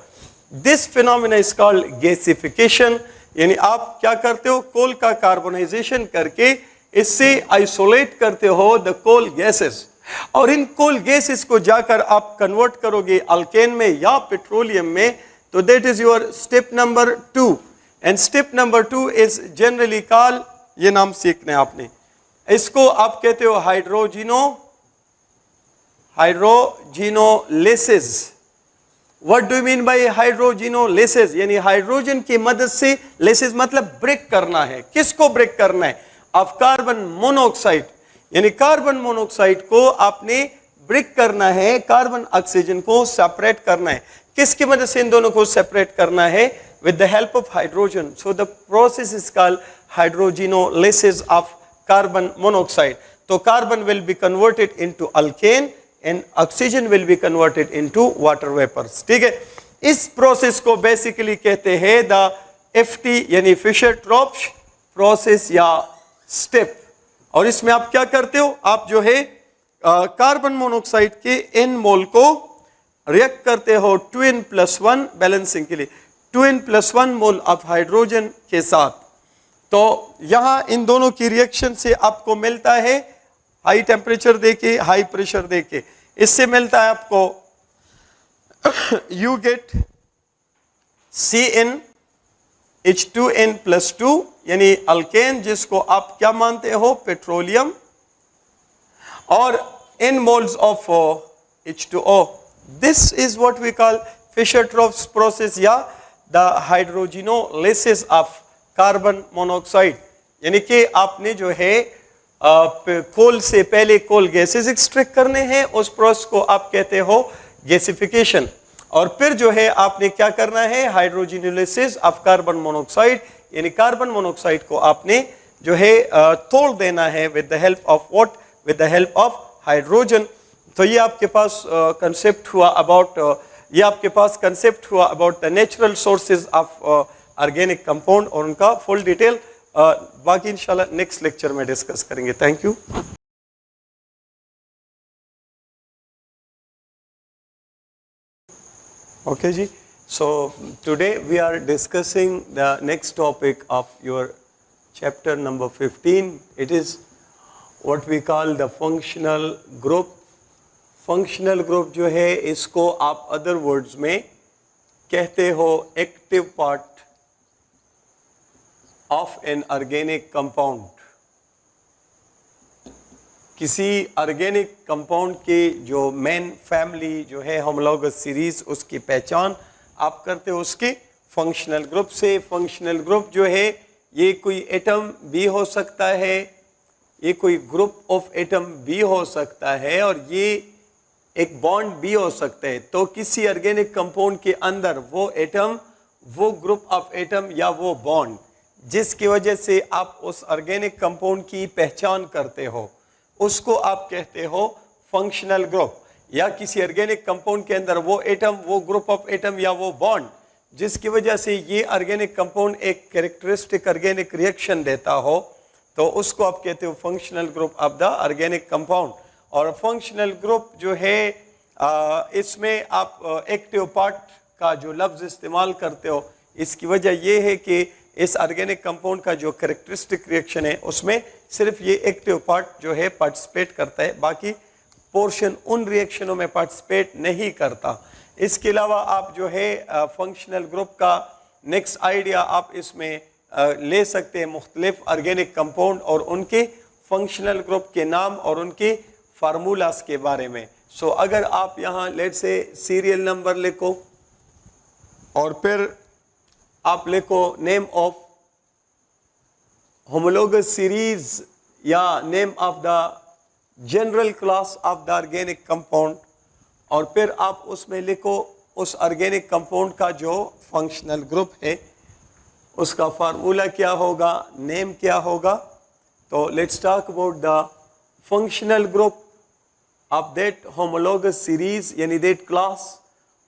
this phenomena is called gasification. यानी आप क्या करते हो, कोल का कार्बोनाइजेशन करके इससे आइसोलेट करते हो द कोल गैसेस, और इन कोल गैसेस को जाकर आप कन्वर्ट करोगे अल्केन में या पेट्रोलियम में। तो that is your step number 2। And step number 2 is generally called, ये नाम सीखना है आपने, इसको आप कहते हो हाइड्रोजिनोलिसिस। What do you mean by हाइड्रोजिनोलिसिस? यानी हाइड्रोजन की मदद से, लिसिस मतलब ब्रेक करना है। किसको ब्रेक करना है, ऑफ कार्बन मोनोऑक्साइड। यानी कार्बन मोनोऑक्साइड को आपने ब्रेक करना है, कार्बन ऑक्सीजन को सेपरेट करना है। किसकी मदद से इन दोनों को सेपरेट करना है, with the help of hydrogen. So the process is called hydrogenolysis of carbon monoxide. तो carbon will be converted into alkane and oxygen will be converted into water vapors, ठीक है। इस प्रोसेस को बेसिकली कहते हैं the FT यानी फिशर-ट्रॉप्श process या step. और इसमें आप क्या करते हो, आप जो है कार्बन मोनोऑक्साइड के N मोल को रिएक्ट करते हो 2N+1 बैलेंसिंग के लिए, 2N+1 मोल ऑफ हाइड्रोजन के साथ। तो यहां इन दोनों की रिएक्शन से आपको मिलता है हाई टेम्परेचर देके, हाई प्रेशर देके, इससे मिलता है आपको यू गेट CnH2n+2 यानी अल्केन, जिसको आप क्या मानते हो, पेट्रोलियम, और n moles of H2O. This is what we call Fischer-Tropsch process या the hydrogenolysis of carbon monoxide। यानी कि आपने जो है कोल से पहले कोल गैसेस एक्सट्रैक्ट करने हैं, उस प्रोसेस को आप कहते हो गैसिफिकेशन। और फिर जो है आपने क्या करना है, हाइड्रोजिनोलिसिस ऑफ कार्बन मोनोऑक्साइड, यानी कार्बन मोनोऑक्साइड को आपने जो है तोड़ देना है with the help of what, with the help of hydrogen. तो ये आपके पास कंसेप्ट हुआ about the natural sources of organic compound, और उनका फुल डिटेल बाकी इंशाल्लाह नेक्स्ट लेक्चर में डिस्कस करेंगे। Thank you. Okay ji, so today we are discussing the next topic of your chapter number 15. It is what we call the functional group. Functional group जो है इसको आप other words में कहते हो active part of N organic compound. किसी organic compound की जो मेन फैमिली जो है होमोलॉगस सीरीज, उसकी पहचान आप करते हो उसके फंक्शनल ग्रुप से। फंक्शनल ग्रुप जो है ये कोई एटम भी हो सकता है, ये कोई ग्रुप ऑफ एटम भी हो सकता है, और ये एक बॉन्ड भी हो सकता है। तो किसी ऑर्गेनिक कंपाउंड के अंदर वो एटम, वो ग्रुप ऑफ एटम या वो बॉन्ड जिसकी वजह से आप उस ऑर्गेनिक कंपाउंड की पहचान करते हो, उसको आप कहते हो फंक्शनल ग्रुप। या किसी ऑर्गेनिक कंपाउंड के अंदर वो एटम, वो ग्रुप ऑफ एटम या वो बॉन्ड जिसकी वजह से ये ऑर्गेनिक कंपाउंड एक कैरेक्टरिस्टिक ऑर्गेनिक रिएक्शन देता हो, तो उसको आप कहते हो functional group of the organic compound. और फंक्शनल ग्रुप जो है इसमें आप एक्टिव पार्ट का जो लफ्ज़ इस्तेमाल करते हो, इसकी वजह ये है कि इस ऑर्गेनिक कंपाउंड का जो कैरेक्टरिस्टिक रिएक्शन है उसमें सिर्फ ये एक्टिव पार्ट जो है पार्टिसिपेट करता है, बाकी पोर्शन उन रिएक्शनों में पार्टिसिपेट नहीं करता। इसके अलावा आप जो है फंक्शनल ग्रुप का नेक्स्ट आइडिया आप इसमें ले सकते हैं मुख्तलिफ ऑर्गेनिक कंपाउंड और उनके फंक्शनल ग्रुप के नाम और उनके फार्मूलास के बारे में। सो अगर आप यहाँ लेट से सीरियल नंबर लिखो और फिर आप लिखो नेम ऑफ होमोलोगस सीरीज या name of the general class of the organic compound, और फिर आप उसमें लिखो उस ऑर्गेनिक कंपाउंड का जो फंक्शनल ग्रुप है उसका फार्मूला क्या होगा, नेम क्या होगा। तो let's talk about the functional group of that homologous series, यानी that class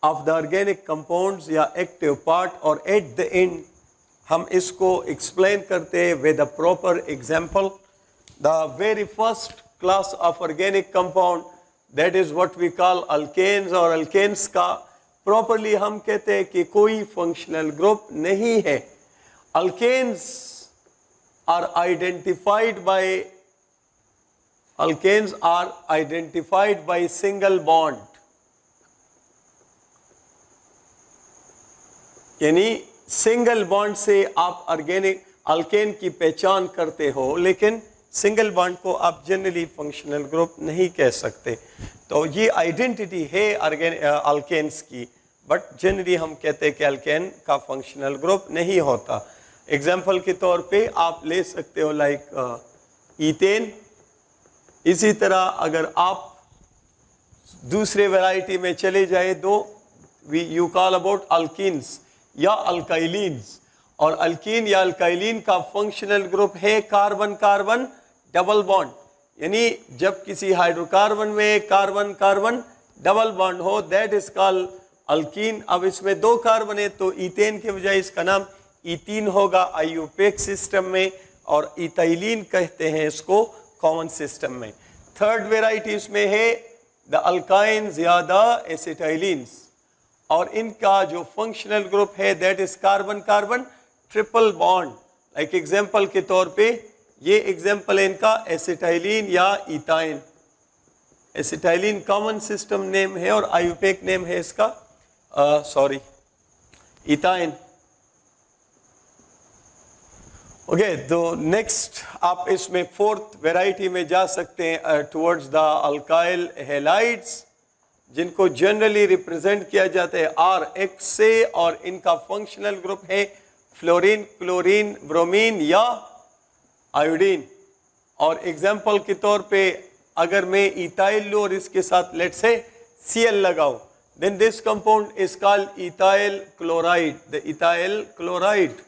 of the organic compounds या एक्टिव पार्ट। और एट द एंड हम इसको एक्सप्लेन करते हैं with a proper example. The very first class of organic compound that is what we call alkanes, और alkanes का properly हम कहते हैं कि कोई फंक्शनल ग्रुप नहीं है। Alkanes are identified by single bond, यानी सिंगल बॉन्ड से आप ऑर्गेनिक अल्केन की पहचान करते हो, लेकिन सिंगल बॉन्ड को आप जनरली फंक्शनल ग्रुप नहीं कह सकते। तो ये आइडेंटिटी है अल्केन्स की, बट जनरली हम कहते हैं कि अल्केन का फंक्शनल ग्रुप नहीं होता। एग्जाम्पल के तौर पे आप ले सकते हो लाइक ईथेन। इसी तरह अगर आप दूसरे वैरायटी में चले जाए तो यू कॉल अबाउट अल्कीन्स या अल्काइलिन्स, और अल्कीन या अल्काइलिन का फंक्शनल ग्रुप है कार्बन कार्बन डबल बॉन्ड, यानी जब किसी हाइड्रोकार्बन में कार्बन कार्बन डबल बॉन्ड हो दैट इज कॉल्ड अल्कीन। अब इसमें दो कार्बन है तो ईथेन के बजाय इसका नाम ईथीन होगा आईयूपेक सिस्टम में, और इथाइलिन कहते हैं इसको कॉमन सिस्टम में। थर्ड वेराइटी इसमें है द अल्काइन्स या द एसिटाइलिन्स, और इनका जो फंक्शनल ग्रुप है that is carbon carbon triple bond. Like example के तौर पे ये एग्जांपल है इनका एसिटाइलिन या ethyne. Acetylene common system name है और आईयूपेक नेम है इसका इथाइन। ओके, तो नेक्स्ट आप इसमें फोर्थ वेराइटी में जा सकते हैं टुवर्ड्स द अल्काइल हैलाइड्स, जिनको जनरली रिप्रेजेंट किया जाता है RX से, और इनका फंक्शनल ग्रुप है फ्लोरीन, क्लोरीन, ब्रोमीन या आयोडीन। और एग्जांपल के तौर पे अगर मैं इथाइल लूं और इसके साथ लेट से Cl लगाऊं, then this compound is called ethyl chloride, the ethyl chloride.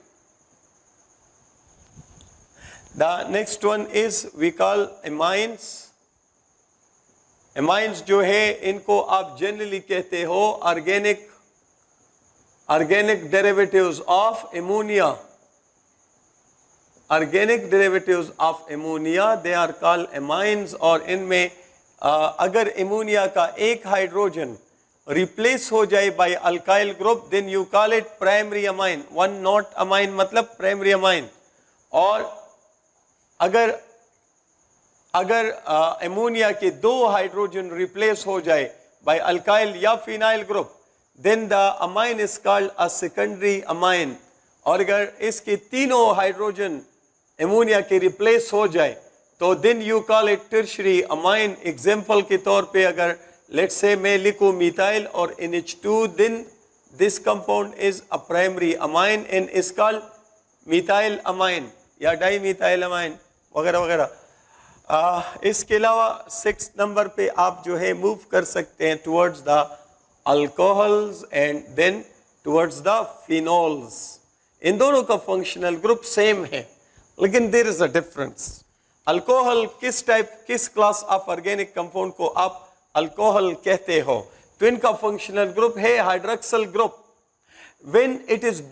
The next one is we call amines. Amines जो है इनको आप जनरली कहते हो organic derivatives of ammonia. Organic derivatives of ammonia they are called amines, और इनमें अगर ammonia का एक हाइड्रोजन रिप्लेस हो जाए by alkyl group then you call it primary amine. One not amine मतलब प्राइमरी अमाइन। और अगर अमोनिया के दो हाइड्रोजन रिप्लेस हो जाए बाय अल्काइल या phenyl group then the amine is called a secondary amine. और अगर इसके तीनों हाइड्रोजन एमोनिया के रिप्लेस हो जाए तो then you call it tertiary amine. Example के तौर पे अगर let's say मैं लिखूं मिथाइल और NH2, then this compound is a primary amine and is called methyl amine या डाइमिथाइल अमाइन वगैरह वगैरह। इसके अलावा 6 नंबर पे आप जो है मूव कर सकते हैं towards the alcohols and then towards the phenols. इन दोनों का फंक्शनल ग्रुप सेम है लेकिन there is a difference. Alcohol किस क्लास ऑफ ऑर्गेनिक कंपाउंड को आप अल्कोहल कहते हो? तो इनका फंक्शनल ग्रुप है hydroxyl group. When it is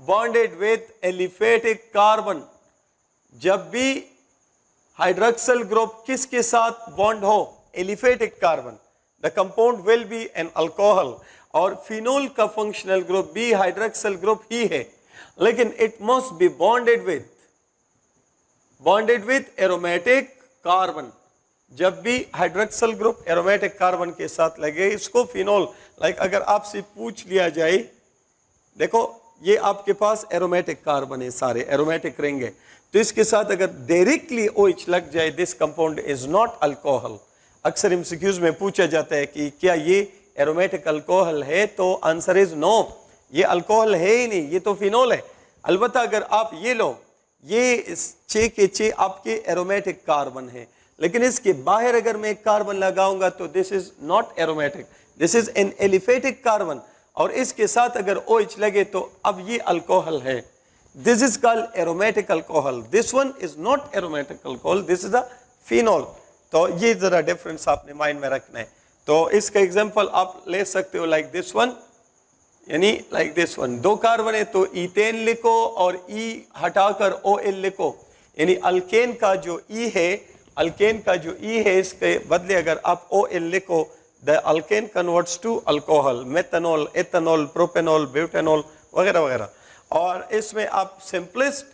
bonded with aliphatic carbon, जब भी हाइड्रोक्सिल ग्रुप किसके साथ बॉन्ड हो? Aliphatic carbon, the compound will be an alcohol. और फिनोल का फंक्शनल ग्रुप भी हाइड्रोक्सिल ग्रुप ही है लेकिन it must be bonded with aromatic carbon. जब भी हाइड्रोक्सिल ग्रुप एरोमेटिक कार्बन के साथ लगे इसको फिनोल। लाइक अगर आपसे पूछ लिया जाए, देखो ये आपके पास एरोमेटिक कार्बन है, सारे एरोमेटिक रिंग है, तो इसके साथ अगर डायरेक्टली OH लग जाए this compound is not alcohol. अक्सर एमसीक्यूज में पूछा जाता है कि क्या ये एरोमेटिक अल्कोहल है, तो आंसर इज नो, ये अल्कोहल है ही नहीं, ये तो फिनोल है। अलबत्ता अगर आप ये लो, ये 6 के 6 आपके एरोमेटिक कार्बन है लेकिन इसके बाहर अगर मैं एक कार्बन लगाऊंगा तो this is not aromatic, this is an aliphatic carbon. और इसके साथ अगर OH लगे तो अब ये अल्कोहल है, this is called aromatic alcohol. This one is not aromatic alcohol, this is a phenol. तो ये जरा डिफरेंस आपने माइंड में रखना है। तो इसका एग्जांपल आप ले सकते हो लाइक दिस वन, यानी लाइक दिस वन। 2 कार्बन है तो ईथेन लिखो और E हटाकर OL लिखो, यानी अल्केन का जो E है इसके बदले अगर आप OL लिखो, the alkane converts to alcohol, methanol, ethanol, propanol, butanol वगैरह वगैरह। और इसमें आप सिंपलेस्ट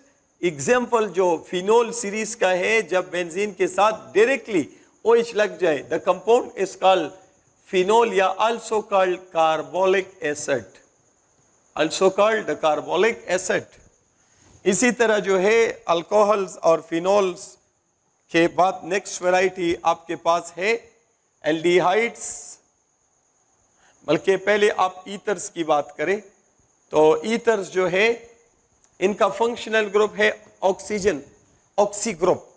एग्जाम्पल जो फिनोल सीरीज का है, जब बेंजीन के साथ डायरेक्टली OH लग जाए the compound is called phenol या also called carbolic acid, also called the carbolic acid. इसी तरह जो है अल्कोहल्स और फिनोल्स के बाद नेक्स्ट वैरायटी आपके पास है एल्डिहाइड्स। बल्कि पहले आप ईथर्स की बात करें तो ईथर्स जो है इनका फंक्शनल ग्रुप है oxygen, oxy group.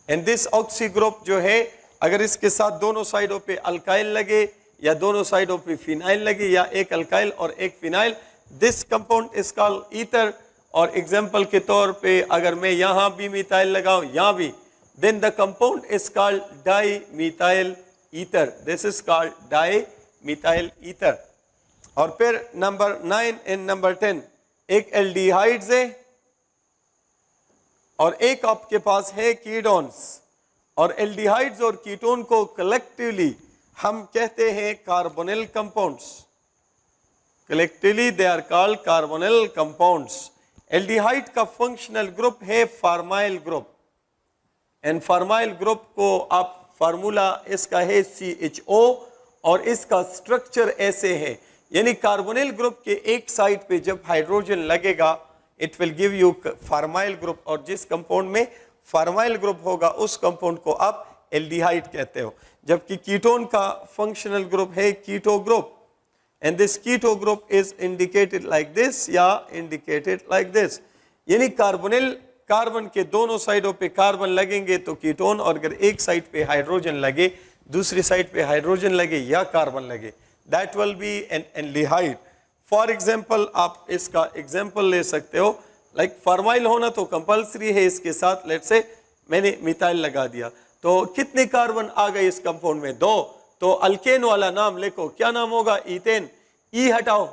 And this oxy group जो है अगर इसके साथ दोनों साइडों पे अल्काइल लगे या दोनों साइडों पे फिनाइल लगे या एक अल्काइल और एक phenyl, this compound is called ether. और एग्जांपल के तौर पे अगर मैं यहां भी मिथाइल लगाऊं, यहां भी, then the compound is called dimethyl ether, this is called dimethyl ether। और फिर नंबर 9 एंड नंबर 10 एक एल्डिहाइड्स है और एक आपके पास है कीटोन्स। और एल्डिहाइड्स और कीटोन को कलेक्टिवली हम कहते हैं carbonyl compounds, collectively they are called carbonyl compounds. Aldehyde का फंक्शनल ग्रुप है formyl group, and formyl group को आप फार्मूला इसका है CHO और इसका स्ट्रक्चर ऐसे है, यानी कार्बोनिल ग्रुप के एक साइड पे जब हाइड्रोजन लगेगा it will give you formyl group, और जिस कंपाउंड में फार्माइल ग्रुप होगा उस कंपाउंड को आप एल्डिहाइड कहते हो। जबकि कीटोन का फंक्शनल ग्रुप है keto group, and this keto group is indicated like this या इंडिकेटेड लाइक दिस, यानी कार्बन के दोनों साइडों पे कार्बन लगेंगे तो कीटोन, और अगर एक साइड पे हाइड्रोजन लगे दूसरी साइड पे हाइड्रोजन लगे या कार्बन लगे, that will be N aldehyde. For example आप इसका एग्जांपल ले सकते हो, लाइक फार्माइल होना तो कंपल्सरी है, इसके साथ लेट्स से मैंने मिथाइल लगा दिया तो कितने कार्बन आ गए इस कंपाउंड में? 2। तो अल्केन वाला नाम लिखो, क्या नाम होगा? ईथेन। ई हटाओ,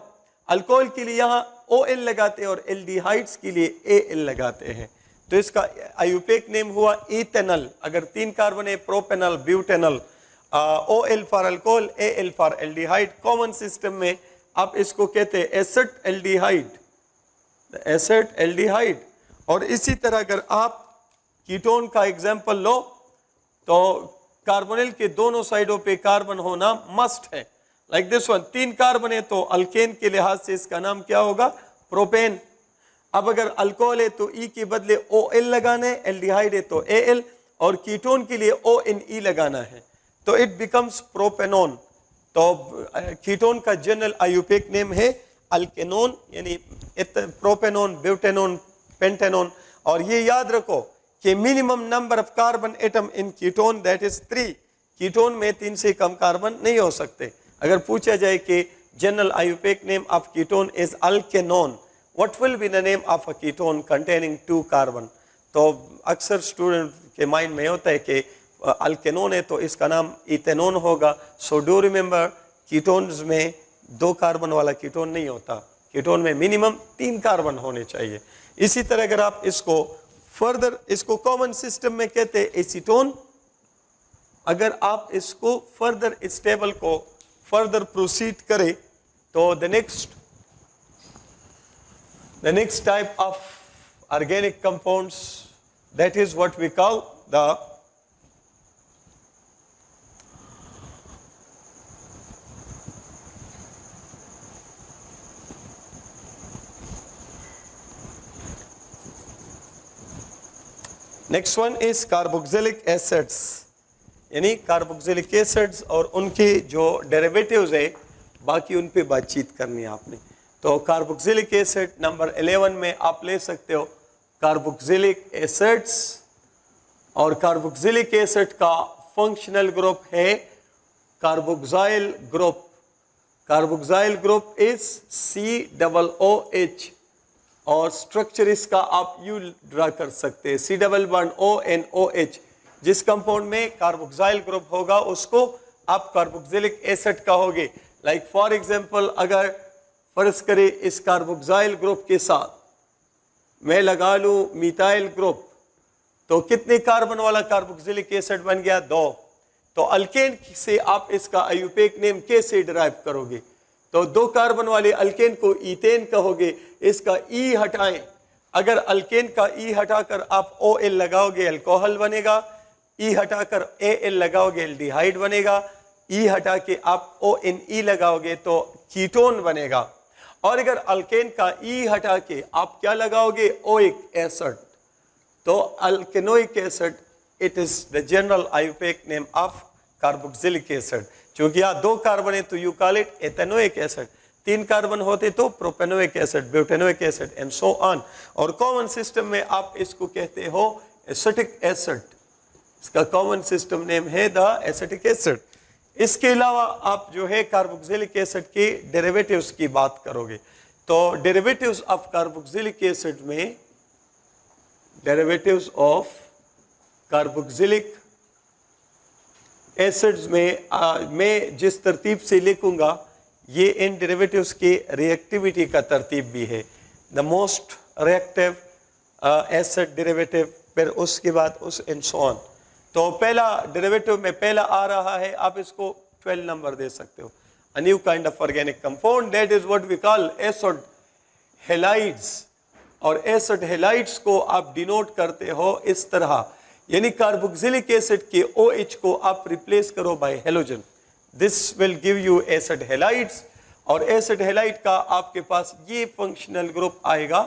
अल्कोहल के लिए यहाँ OL लगाते हैं और एल्डिहाइड्स के लिए AL लगाते हैं, तो इसका आयुपेक नेम हुआ इथेनॉल। अगर 3 कार्बन है propanol, butanol, OL for alcohol, AL for aldehyde. Common system में आप इसको कहते हैं एसिड एल्डिहाइड, एसिड एल्डिहाइड। और इसी तरह अगर आप कीटोन का एग्जांपल लो तो कार्बोनिल के दोनों साइडों पे कार्बन होना मस्ट है, लाइक दिस वन, 3 कार्बन है तो अल्केन के लिहाज से इसका नाम क्या होगा, प्रोपेन। अब अगर अल्कोहल है तो ई के बदले OL लगाना है, एल्डिहाइड है तो AL, और कीटोन के लिए ONE लगाना है, तो इट बिकम्स प्रोपेनोन। तो कीटोन का जनरल आयुपेक नेम है अल्केनोन, यानी प्रोपेनोन, ब्यूटेनोन, पेंटेनोन। और ये याद रखो कि minimum number of carbon atom in ketone that is 3। Ketone में 3 से कम कार्बन नहीं हो सकते। अगर पूछा जाए कि general IUPAC name of ketone is alkanone, what will be the name of a ketone containing 2 carbon, तो अक्सर स्टूडेंट के माइंड में होता है कि अल्केनोन है तो इसका नाम इथेनोन होगा। सो डू रिमेंबर, कीटोन्स में 2 कार्बन वाला कीटोन नहीं होता, कीटोन में मिनिमम 3 कार्बन होने चाहिए। इसी तरह अगर आप इसको फर्दर, इसको कॉमन सिस्टम में कहते हैं एसीटोन। अगर आप इसको फर्दर, इस टेबल को फर्दर प्रोसीड करें तो the next type of organic compounds, that is what we call the next one is carboxylic acids, यानी कार्बोक्सिलिक एसिड्स और उनके जो डेरिवेटिव्स है, बाकी उन पे बातचीत करनी है आपने। तो कार्बोक्सिलिक एसिड नंबर 11 में आप ले सकते हो कार्बोक्सिलिक एसिड्स, और कार्बोक्सिलिक एसिड का फंक्शनल ग्रुप है carboxyl group. Carboxyl group is COOH, और स्ट्रक्चर इसका आप यू ड्रा कर सकते हैं, C+ONOH। जिस कंपाउंड में कार्बोक्साइल ग्रुप होगा उसको आप कार्बोक्सिलिक एसिड कहोगे। लाइक फॉर एग्जांपल, अगर फर्ज करें इस कार्बोक्साइल ग्रुप के साथ मैं लगा लूं मिथाइल ग्रुप, तो कितने कार्बन वाला कार्बोक्सिलिक एसिड बन गया, 2। तो अल्केन से आप इसका आयुपेक नेम कैसे डिराइव करोगे, तो 2 कार्बन वाले अल्केन को ईथेन कहोगे। इसका ई हटाएं, अगर अल्केन का ई हटाकर आप OL लगाओगे अल्कोहल बनेगा, ई हटाकर AL लगाओगे एल्डिहाइड बनेगा, ई हटा के आप ONE लगाओगे तो कीटोन बनेगा। और अगर अल्केन का ई हटा के आप क्या लगाओगे, ओइक एसिड, तो alkanoic acid, it is the general IUPAC name of carboxylic acid. क्योंकि यहाँ 2 कार्बन है तो you call it ethanoic acid, 3 carbon होते तो propanoic acid, butanoic acid and so on. और कॉमन सिस्टम में आप इसको कहते हो एसिटिक एसिड, इसका कॉमन सिस्टम नेम है द एसिटिक एसिड। इसके अलावा आप जो है कार्बोक्सिलिक एसिड के डेरिवेटिव्स की बात करोगे, तो डेरिवेटिव्स ऑफ कार्बोक्सिलिक एसिड में, डेरिवेटिव्स ऑफ कार्बोक्सिलिक एसिड्स में मैं जिस तरतीब से लिखूंगा ये इन डेरिवेटिव्स की रिएक्टिविटी का तरतीब भी है। The most reactive acid derivative, फिर उसके बाद उस एंड सो ऑन। तो पहला डेरिवेटिव में पहला आ रहा है, आप इसको 12 नंबर दे सकते हो। A new kind of organic compound that is what we call acid halides, और एसिड हैलाइड्स को आप डिनोट करते हो इस तरह, यानी कार्बोक्सिलिक एसिड के OH को आप रिप्लेस करो by halogen, this will give you acid halides. और एसिड हैलाइड का आपके पास ये फंक्शनल ग्रुप आएगा,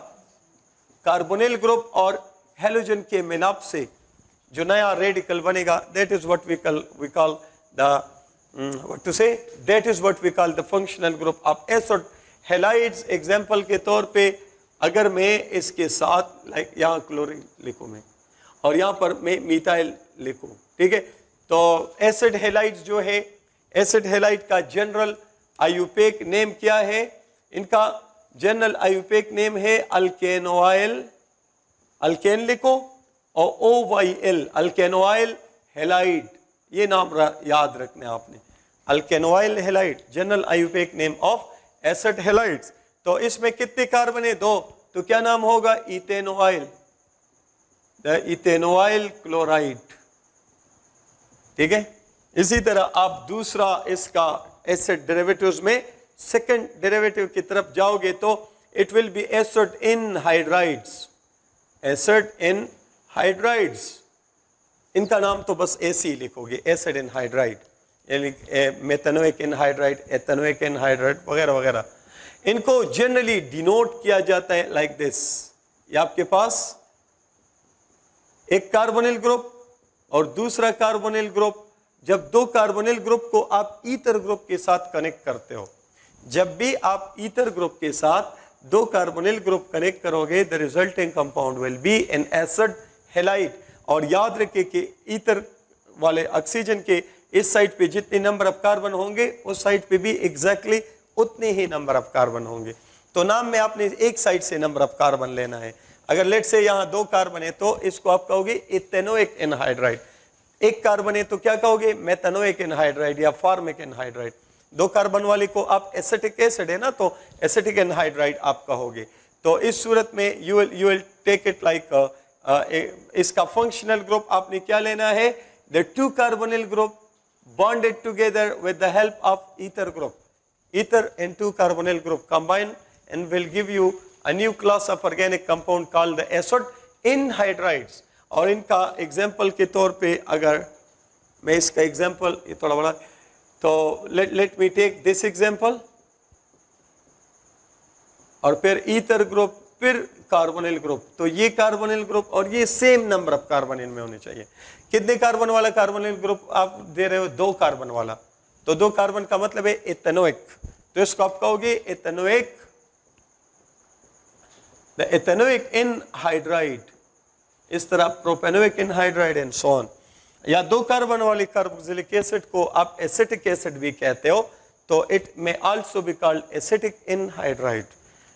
कार्बोनिल ग्रुप और हेलोजन के मिलाप से जो नया रेडिकल बनेगा, that is what we call the what to say, that is what we call the functional group of acid halides. Example के तौर पे अगर मैं इसके साथ लाइक यहाँ क्लोरीन लिखूं मैं, और यहाँ पर मैं मिथाइल लिखूं, ठीक है, तो एसिड हैलाइड्स जो है, एसिड हैलाइड का जनरल आयुपेक नेम क्या है, इनका जनरल आयुपेक नेम है अल्केनोइल, अल्केन लिखो, और OYL अल्केनोइल हैलाइड, ये नाम याद रखने आपने, alkanoyl halide, general IUPAC name of acid halides. तो इसमें कितने कार्बन है, 2, तो क्या नाम होगा, इथेनोइल, द इथेनोइल क्लोराइड, ठीक है। इसी तरह आप दूसरा इसका एसिड डेरिवेटिव्स में सेकंड डेरिवेटिव की तरफ जाओगे तो it will be acid in hydrides, acid in hydrides, इनका नाम तो बस ऐसे ही लिखोगे, एसिड इन हाइड्राइड, यानी मेथेनोइक एनहाइड्राइड, एथेनोइक एनहाइड्राइड वगैरह वगैरह, इनको जनरली डिनोट किया जाता है लाइक दिस। ये आपके पास एक कार्बोनिल ग्रुप और दूसरा कार्बोनिल ग्रुप, जब दो कार्बोनिल ग्रुप को आप ईथर ग्रुप के साथ कनेक्ट करते हो, जब भी आप ईथर ग्रुप के साथ दो कार्बोनिल ग्रुप कनेक्ट करोगे, the resulting compound will be N acid halide. और याद रखिए कि ईथर वाले ऑक्सीजन के इस साइड पे जितने नंबर ऑफ कार्बन होंगे उस साइड पे भी एग्जैक्टली उतने ही नंबर ऑफ कार्बन होंगे। तो नाम में आपने एक साइड से नंबर ऑफ कार्बन लेना है। अगर लेट से यहां दो कार्बन है तो इसको आप कहोगे इथेनोइक एनहाइड्राइड, एक कार्बन है तो क्या कहोगे, मेथेनोइक एनहाइड्राइड या फॉर्मिक एनहाइड्राइड। दो कार्बन वाले को आप एसिटिक एसिड है ना, तो एसिटिक एनहाइड्राइड आप कहोगे। तो इस सूरत में you will take it like इसका फंक्शनल ग्रुप आपने क्या लेना है, the two carbonyl group bonded together with the help of ether group. Ether and two carbonyl group combine and will give you a new class of organic compound called the acid anhydrides. और इनका example के तौर पे अगर मैं इसका example, ये थोड़ा बड़ा, तो let me take this example, और फिर ईथर ग्रुप, फिर कार्बोनिल ग्रुप। तो ये कार्बोनिल ग्रुप और ये सेम नंबर ऑफ कार्बन इनमें होने चाहिए। कितने कार्बन वाला कार्बोनिल ग्रुप आप दे रहे हो, दो कार्बन वाला, तो दो कार्बन का मतलब है इथेनोइक, तो इसको आप कहोगे इथेनोइक, द इथेनोइक एनहाइड्राइड, इस तरह propanoic anhydride and so on. या दो कार्बन वाली कार्बोक्सिलिक एसिड को आप एसिटिक एसिड भी कहते हो, तो it may also be called acetic anhydride.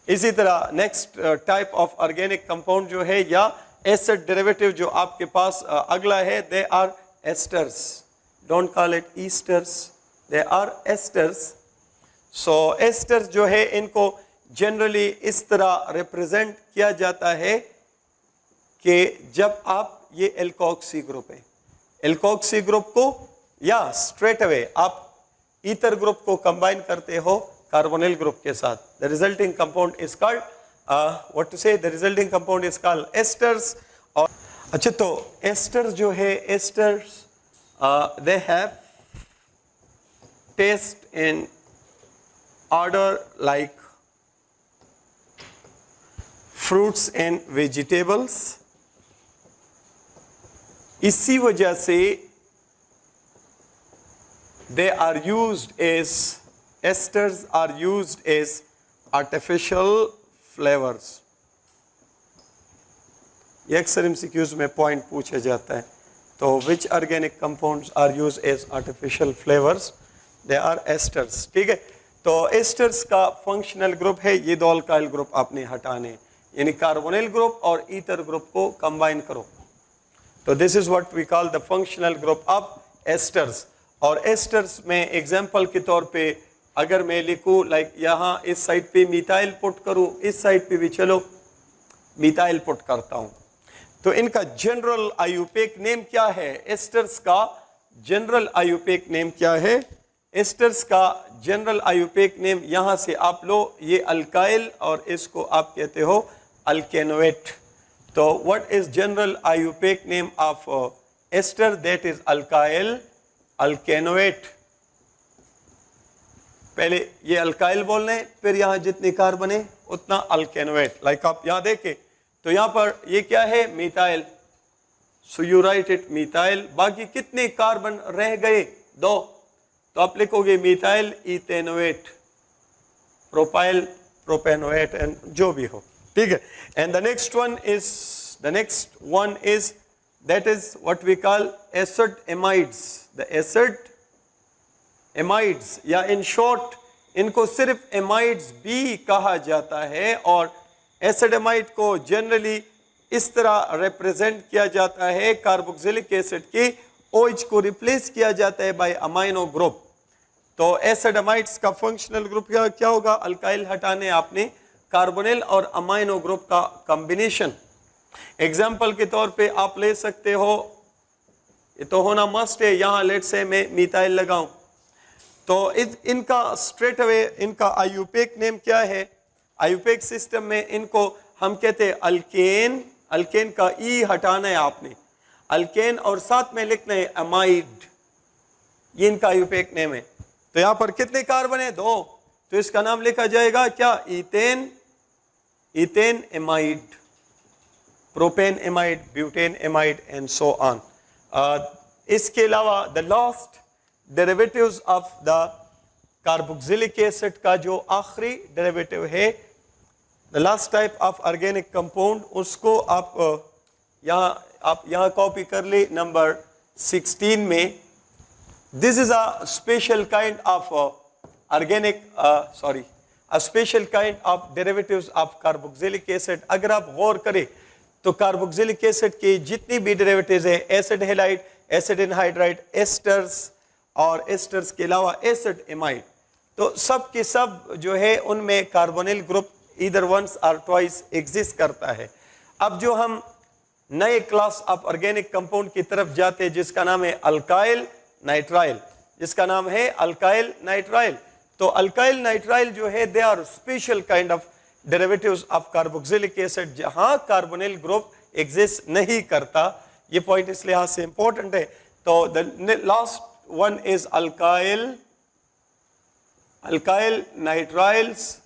इसी तरह next type of organic compound जो है या एसिड डेरिवेटिव जो आपके पास अगला है, they are esters. Don't call it easters, they are esters. So esters जो है इनको जनरली इस तरह रिप्रेजेंट किया जाता है कि जब आप, ये एल्कोक्सी ग्रुप है, एल्कोक्सी ग्रुप को या स्ट्रेट अवे आप ईथर ग्रुप को कंबाइन करते हो कार्बोनिल ग्रुप के साथ, the resulting compound is called what to say, the resulting compound is called esters. और अच्छा, तो एस्टर्स जो है, esters they have taste in order like fruits and vegetables. इसी वजह से they are used as, esters are used as artificial flavors। ये अक्सर MCQs में पॉइंट पूछा जाता है। तो which organic compounds are used as artificial flavors? they are esters। ठीक है, तो esters का फंक्शनल ग्रुप है, ये दो अल्काइल ग्रुप आपने हटाने, यानी कार्बोनिल ग्रुप और ईथर ग्रुप को कंबाइन करो। तो this is what we call the functional group of esters. और एस्टर्स में एग्जाम्पल के तौर पे अगर मैं लिखूं लाइक यहाँ इस साइड पे मिथाइल पुट करूं, इस साइड पे भी चलो मिथाइल पुट करता हूं, तो इनका जनरल आयुपेक नेम क्या है, एस्टर्स का जनरल आयुपेक नेम क्या है, एस्टर्स का जनरल आयुपेक नेम यहां से आप लो, ये अल्काइल और इसको आप कहते हो अल्केनोएट। तो what is general IUPAC name of ester, that is alkyl alkanoate. पहले ये अल्काइल बोलने, फिर यहां जितने कार्बन है उतना अल्केनोएट। लाइक आप यहां देखें तो यहां पर ये क्या है, methyl, so you right it methyl. बाकी कितने कार्बन रह गए, दो, तो आप लिखोगे methyl ethanoate, propyl propanoate and जो भी हो, ठीक है। And the next one is that is what we call acid amides, the acid amides, या in short इनको सिर्फ amides भी कहा जाता है। और acid amide को जनरली इस तरह रिप्रेजेंट किया जाता है, कार्बोक्सिलिक एसिड के OH को रिप्लेस किया जाता है बाय अमाइनो ग्रुप। तो एसिड अमाइड्स का फंक्शनल ग्रुप क्या होगा, अल्काइल हटाने आपने कार्बोनिल और अमाइनो ग्रुप का कॉम्बिनेशन। एग्जाम्पल के तौर पे आप ले सकते हो, ये तो होना मस्ट है, यहां लेट से मैं मिथाइल लगाऊं, तो इनका स्ट्रेट अवे इनका आयुपेक नेम क्या है, आयुपेक सिस्टम में इनको हम कहते हैं अल्केन। अल्केन का ई हटाना है आपने, अल्केन और साथ में लिखना है अमाइड, ये इनका आयुपेक नेम है। तो यहां पर कितने कार्बन है? 2। तो इसका नाम लिखा जाएगा क्या? Ethane, ethane amide, propane amide, butane amide and so on. इसके अलावा the last derivatives of the carboxylic acid का जो आखिरी डेरिवेटिव है, the last type of organic compound, उसको आप यहाँ कॉपी कर ले नंबर 16 में। This is a special kind of organic a special kind of derivatives of carboxylic acid. अगर आप गौर करें तो कार्बोक्सिलिक एसिड के जितनी भी डेरिवेटिव्स है, acid halide, acid anhydride, asters और एस्टर्स के अलावा एसिड एमाइड, तो सब के सब जो है उनमें कार्बोनिल ग्रुप ईदर वंस और ट्वाइस एग्जिस्ट करता है। अब जो हम नए क्लास ऑफ ऑर्गेनिक कंपाउंड की तरफ जाते हैं जिसका नाम है अल्काइल नाइट्राइल, जिसका नाम है अल्काइल नाइट्राइल। तो अल्काइल नाइट्राइल जो है they are special kind of derivatives of carboxylic acid जहां कार्बोनिल ग्रुप एग्जिस्ट नहीं करता। ये पॉइंट इस लिहाज से इंपॉर्टेंट है। तो the last one is alkyl, alkyl nitriles,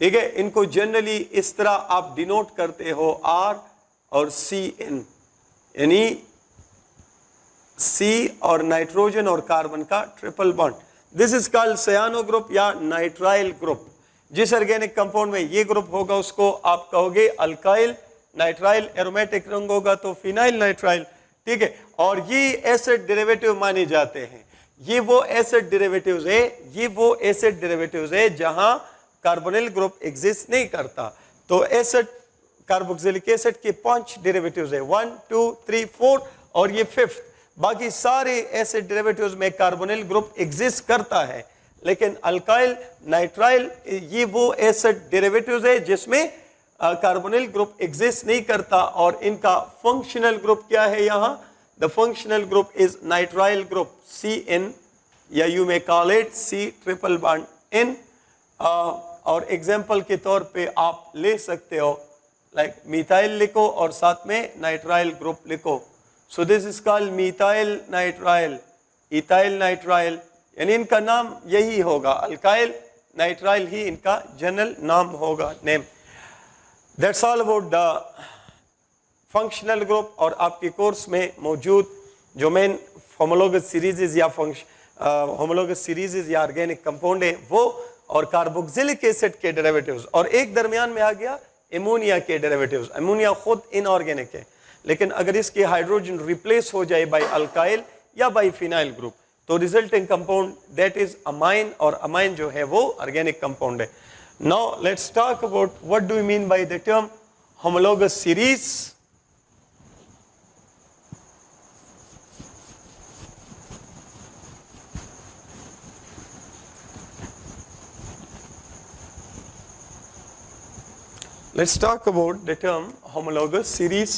ठीक है। इनको जनरली इस तरह आप डिनोट करते हो R और CN, यानी C और नाइट्रोजन और कार्बन का triple bond. This is called cyano group या नाइट्राइल ग्रुप। जिस ऑर्गेनिक कंपाउंड में ये ग्रुप होगा उसको आप कहोगे अल्काइल नाइट्राइल, एरोमेटिक रंग होगा तो फिनाइल नाइट्राइल, ठीक है। और ये एसिड डेरिवेटिव माने जाते हैं। ये वो एसिड डेरिवेटिव्स है, ये वो एसिड डेरिवेटिव्स है जहां कार्बोनिल ग्रुप एग्जिस्ट नहीं करता। तो एसिड कार्बोक्सिलिक एसिड के 5 डेरिवेटिव्स है, 1 2 3 4 और ये 5th। बाकी सारे एसिड डेरिवेटिव्स में कार्बोनिल ग्रुप एग्जिस्ट करता है, लेकिन अल्काइल नाइट्राइल ये वो एसिड डेरिवेटिव्स है जिसमें कार्बोनिल ग्रुप एग्जिस्ट नहीं करता। और इनका फंक्शनल ग्रुप क्या है? यहाँ the functional group is nitrile group CN, या you may call it C triple bond N। और एग्जाम्पल के तौर पे आप ले सकते हो लाइक मिथाइल लिखो और साथ में नाइट्राइल ग्रुप लिखो। So this is called methyl nitrile, ethyl nitrile, यानी इनका नाम यही होगा, अल्काइल नाइट्राइल ही इनका जनरल नाम होगा, name. That's all about the functional group. और आपके कोर्स में मौजूद जो मेन होमोलोगस सीरीज या होमोलोगस सीरीज या ऑर्गेनिक कंपाउंड है वो, और कार्बोक्सिलिक एसिड के डेरिवेटिव्स, और एक दरमियान में आ गया एमोनिया के डेरिवेटिव्स। एमोनिया खुद इनऑर्गेनिक है, लेकिन अगर इसके हाइड्रोजन रिप्लेस हो जाए बाय अल्काइल या बाय फिनाइल ग्रुप तो resulting compound that is amine, और अमाइन जो है वो ऑर्गेनिक कंपाउंड है। Now let's talk about what do you mean by the term homologous series. Let's talk about the term homologous series.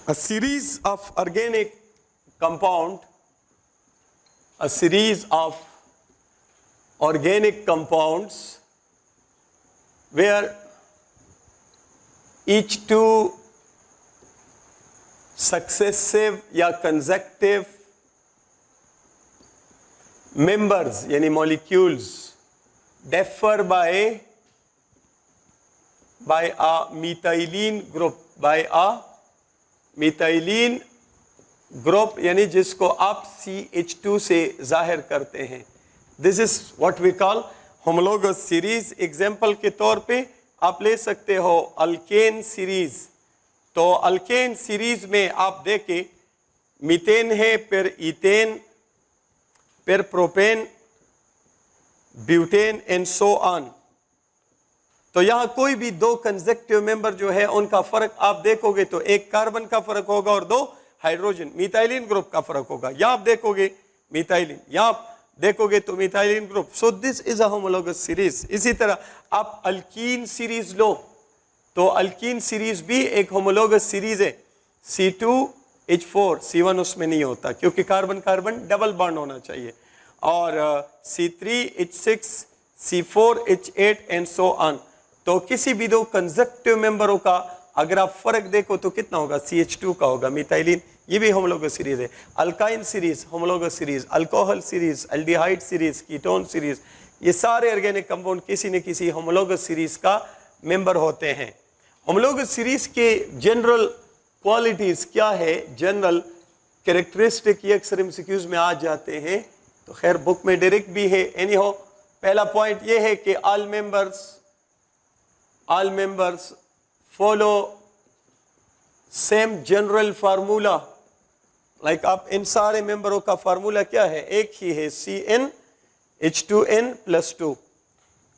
A series of organic compound, a series of organic compounds where each two successive या consecutive members यानी molecules differ by a methylene group, by a methylene group, यानी जिसको आप CH2 से जाहिर करते हैं। This is what we call homologous series। Example के तौर पे आप ले सकते हो अल्केन सीरीज। तो अल्केन सीरीज में आप देखें मीथेन है, फिर इथेन, फिर propane, butane and so on. तो यहां कोई भी 2 कंसेक्टिव मेंबर जो है उनका फर्क आप देखोगे तो एक कार्बन का फर्क होगा और 2 हाइड्रोजन मिथाइलिन ग्रुप का फर्क होगा। यहां आप देखोगे मिथाइलिन, यहां आप देखोगे तो methylene group. So this is a homologous series. इसी तरह आप अल्कीन सीरीज लो तो अल्कीन सीरीज भी एक होमोलोगस सीरीज है। C2H4, C1 उसमें नहीं होता क्योंकि कार्बन कार्बन डबल बॉन्ड होना चाहिए। और C3H6, C4H8 and so on. तो किसी भी दो कंजक्टिव मेंबरों का अगर आप फर्क देखो तो कितना होगा, CH2 का होगा, मिथाइलिन ये भी होमोलोगस सीरीज है, alkyne series homologous series, alcohol series, aldehyde series, ketone series, ये सारे ऑर्गेनिक कंपाउंड किसी न किसी होमोलोगस सीरीज का मेंबर होते हैं। होमोलोगस सीरीज के जनरल क्वालिटीज क्या है, जनरल कैरेक्टरिस्टिक, ये अक्सर एमसीक्यूज में आ जाते हैं, तो खैर बुक में डायरेक्ट भी है। एनी हो, पहला पॉइंट ये है कि all members follow same general formula. Like आप इन सारे मेंबरों का फार्मूला क्या है, एक ही है, CnH2n+2।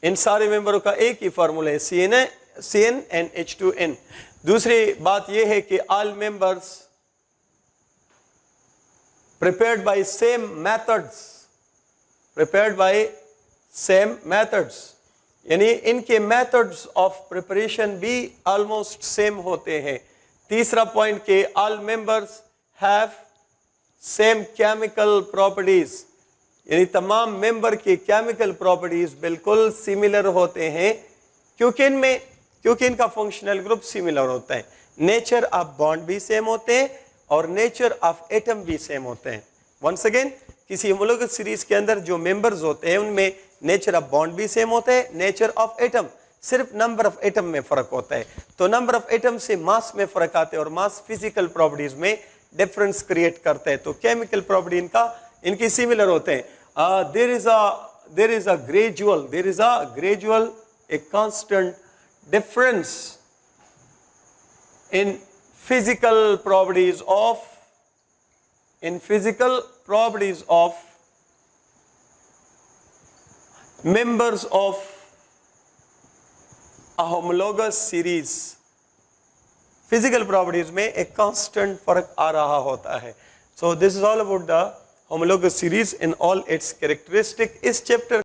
इन सारे मेंबरों का एक ही फार्मूला है, CnNH2n। दूसरी बात यह है कि all members prepared by same methods, यानी इनके मेथड्स ऑफ प्रिपरेशन भी ऑलमोस्ट सेम होते हैं। तीसरा पॉइंट के all members have same chemical properties, यानी तमाम मेंबर के केमिकल प्रॉपर्टीज बिल्कुल सिमिलर होते हैं, क्योंकि इनका फंक्शनल ग्रुप सिमिलर होता है। नेचर ऑफ बॉन्ड भी सेम होते हैं और नेचर ऑफ एटम भी सेम होते हैं। वंस अगेन, किसी होमोलोगस सीरीज के अंदर जो मेंबर्स होते हैं उनमें नेचर ऑफ बॉन्ड भी सेम होता है, नेचर ऑफ एटम, सिर्फ नंबर ऑफ एटम में फर्क होता है। तो नंबर ऑफ एटम से मास में फर्क आते हैं और मास फिजिकल प्रॉपर्टीज में डिफरेंस क्रिएट करता है। तो केमिकल प्रॉपर्टी इनकी सिमिलर होते हैं। There is a gradual a constant difference in physical properties of members of a homologous series। physical properties में एक constant फर्क आ रहा होता है। So this is all about the homologous series in all its characteristics। इस chapter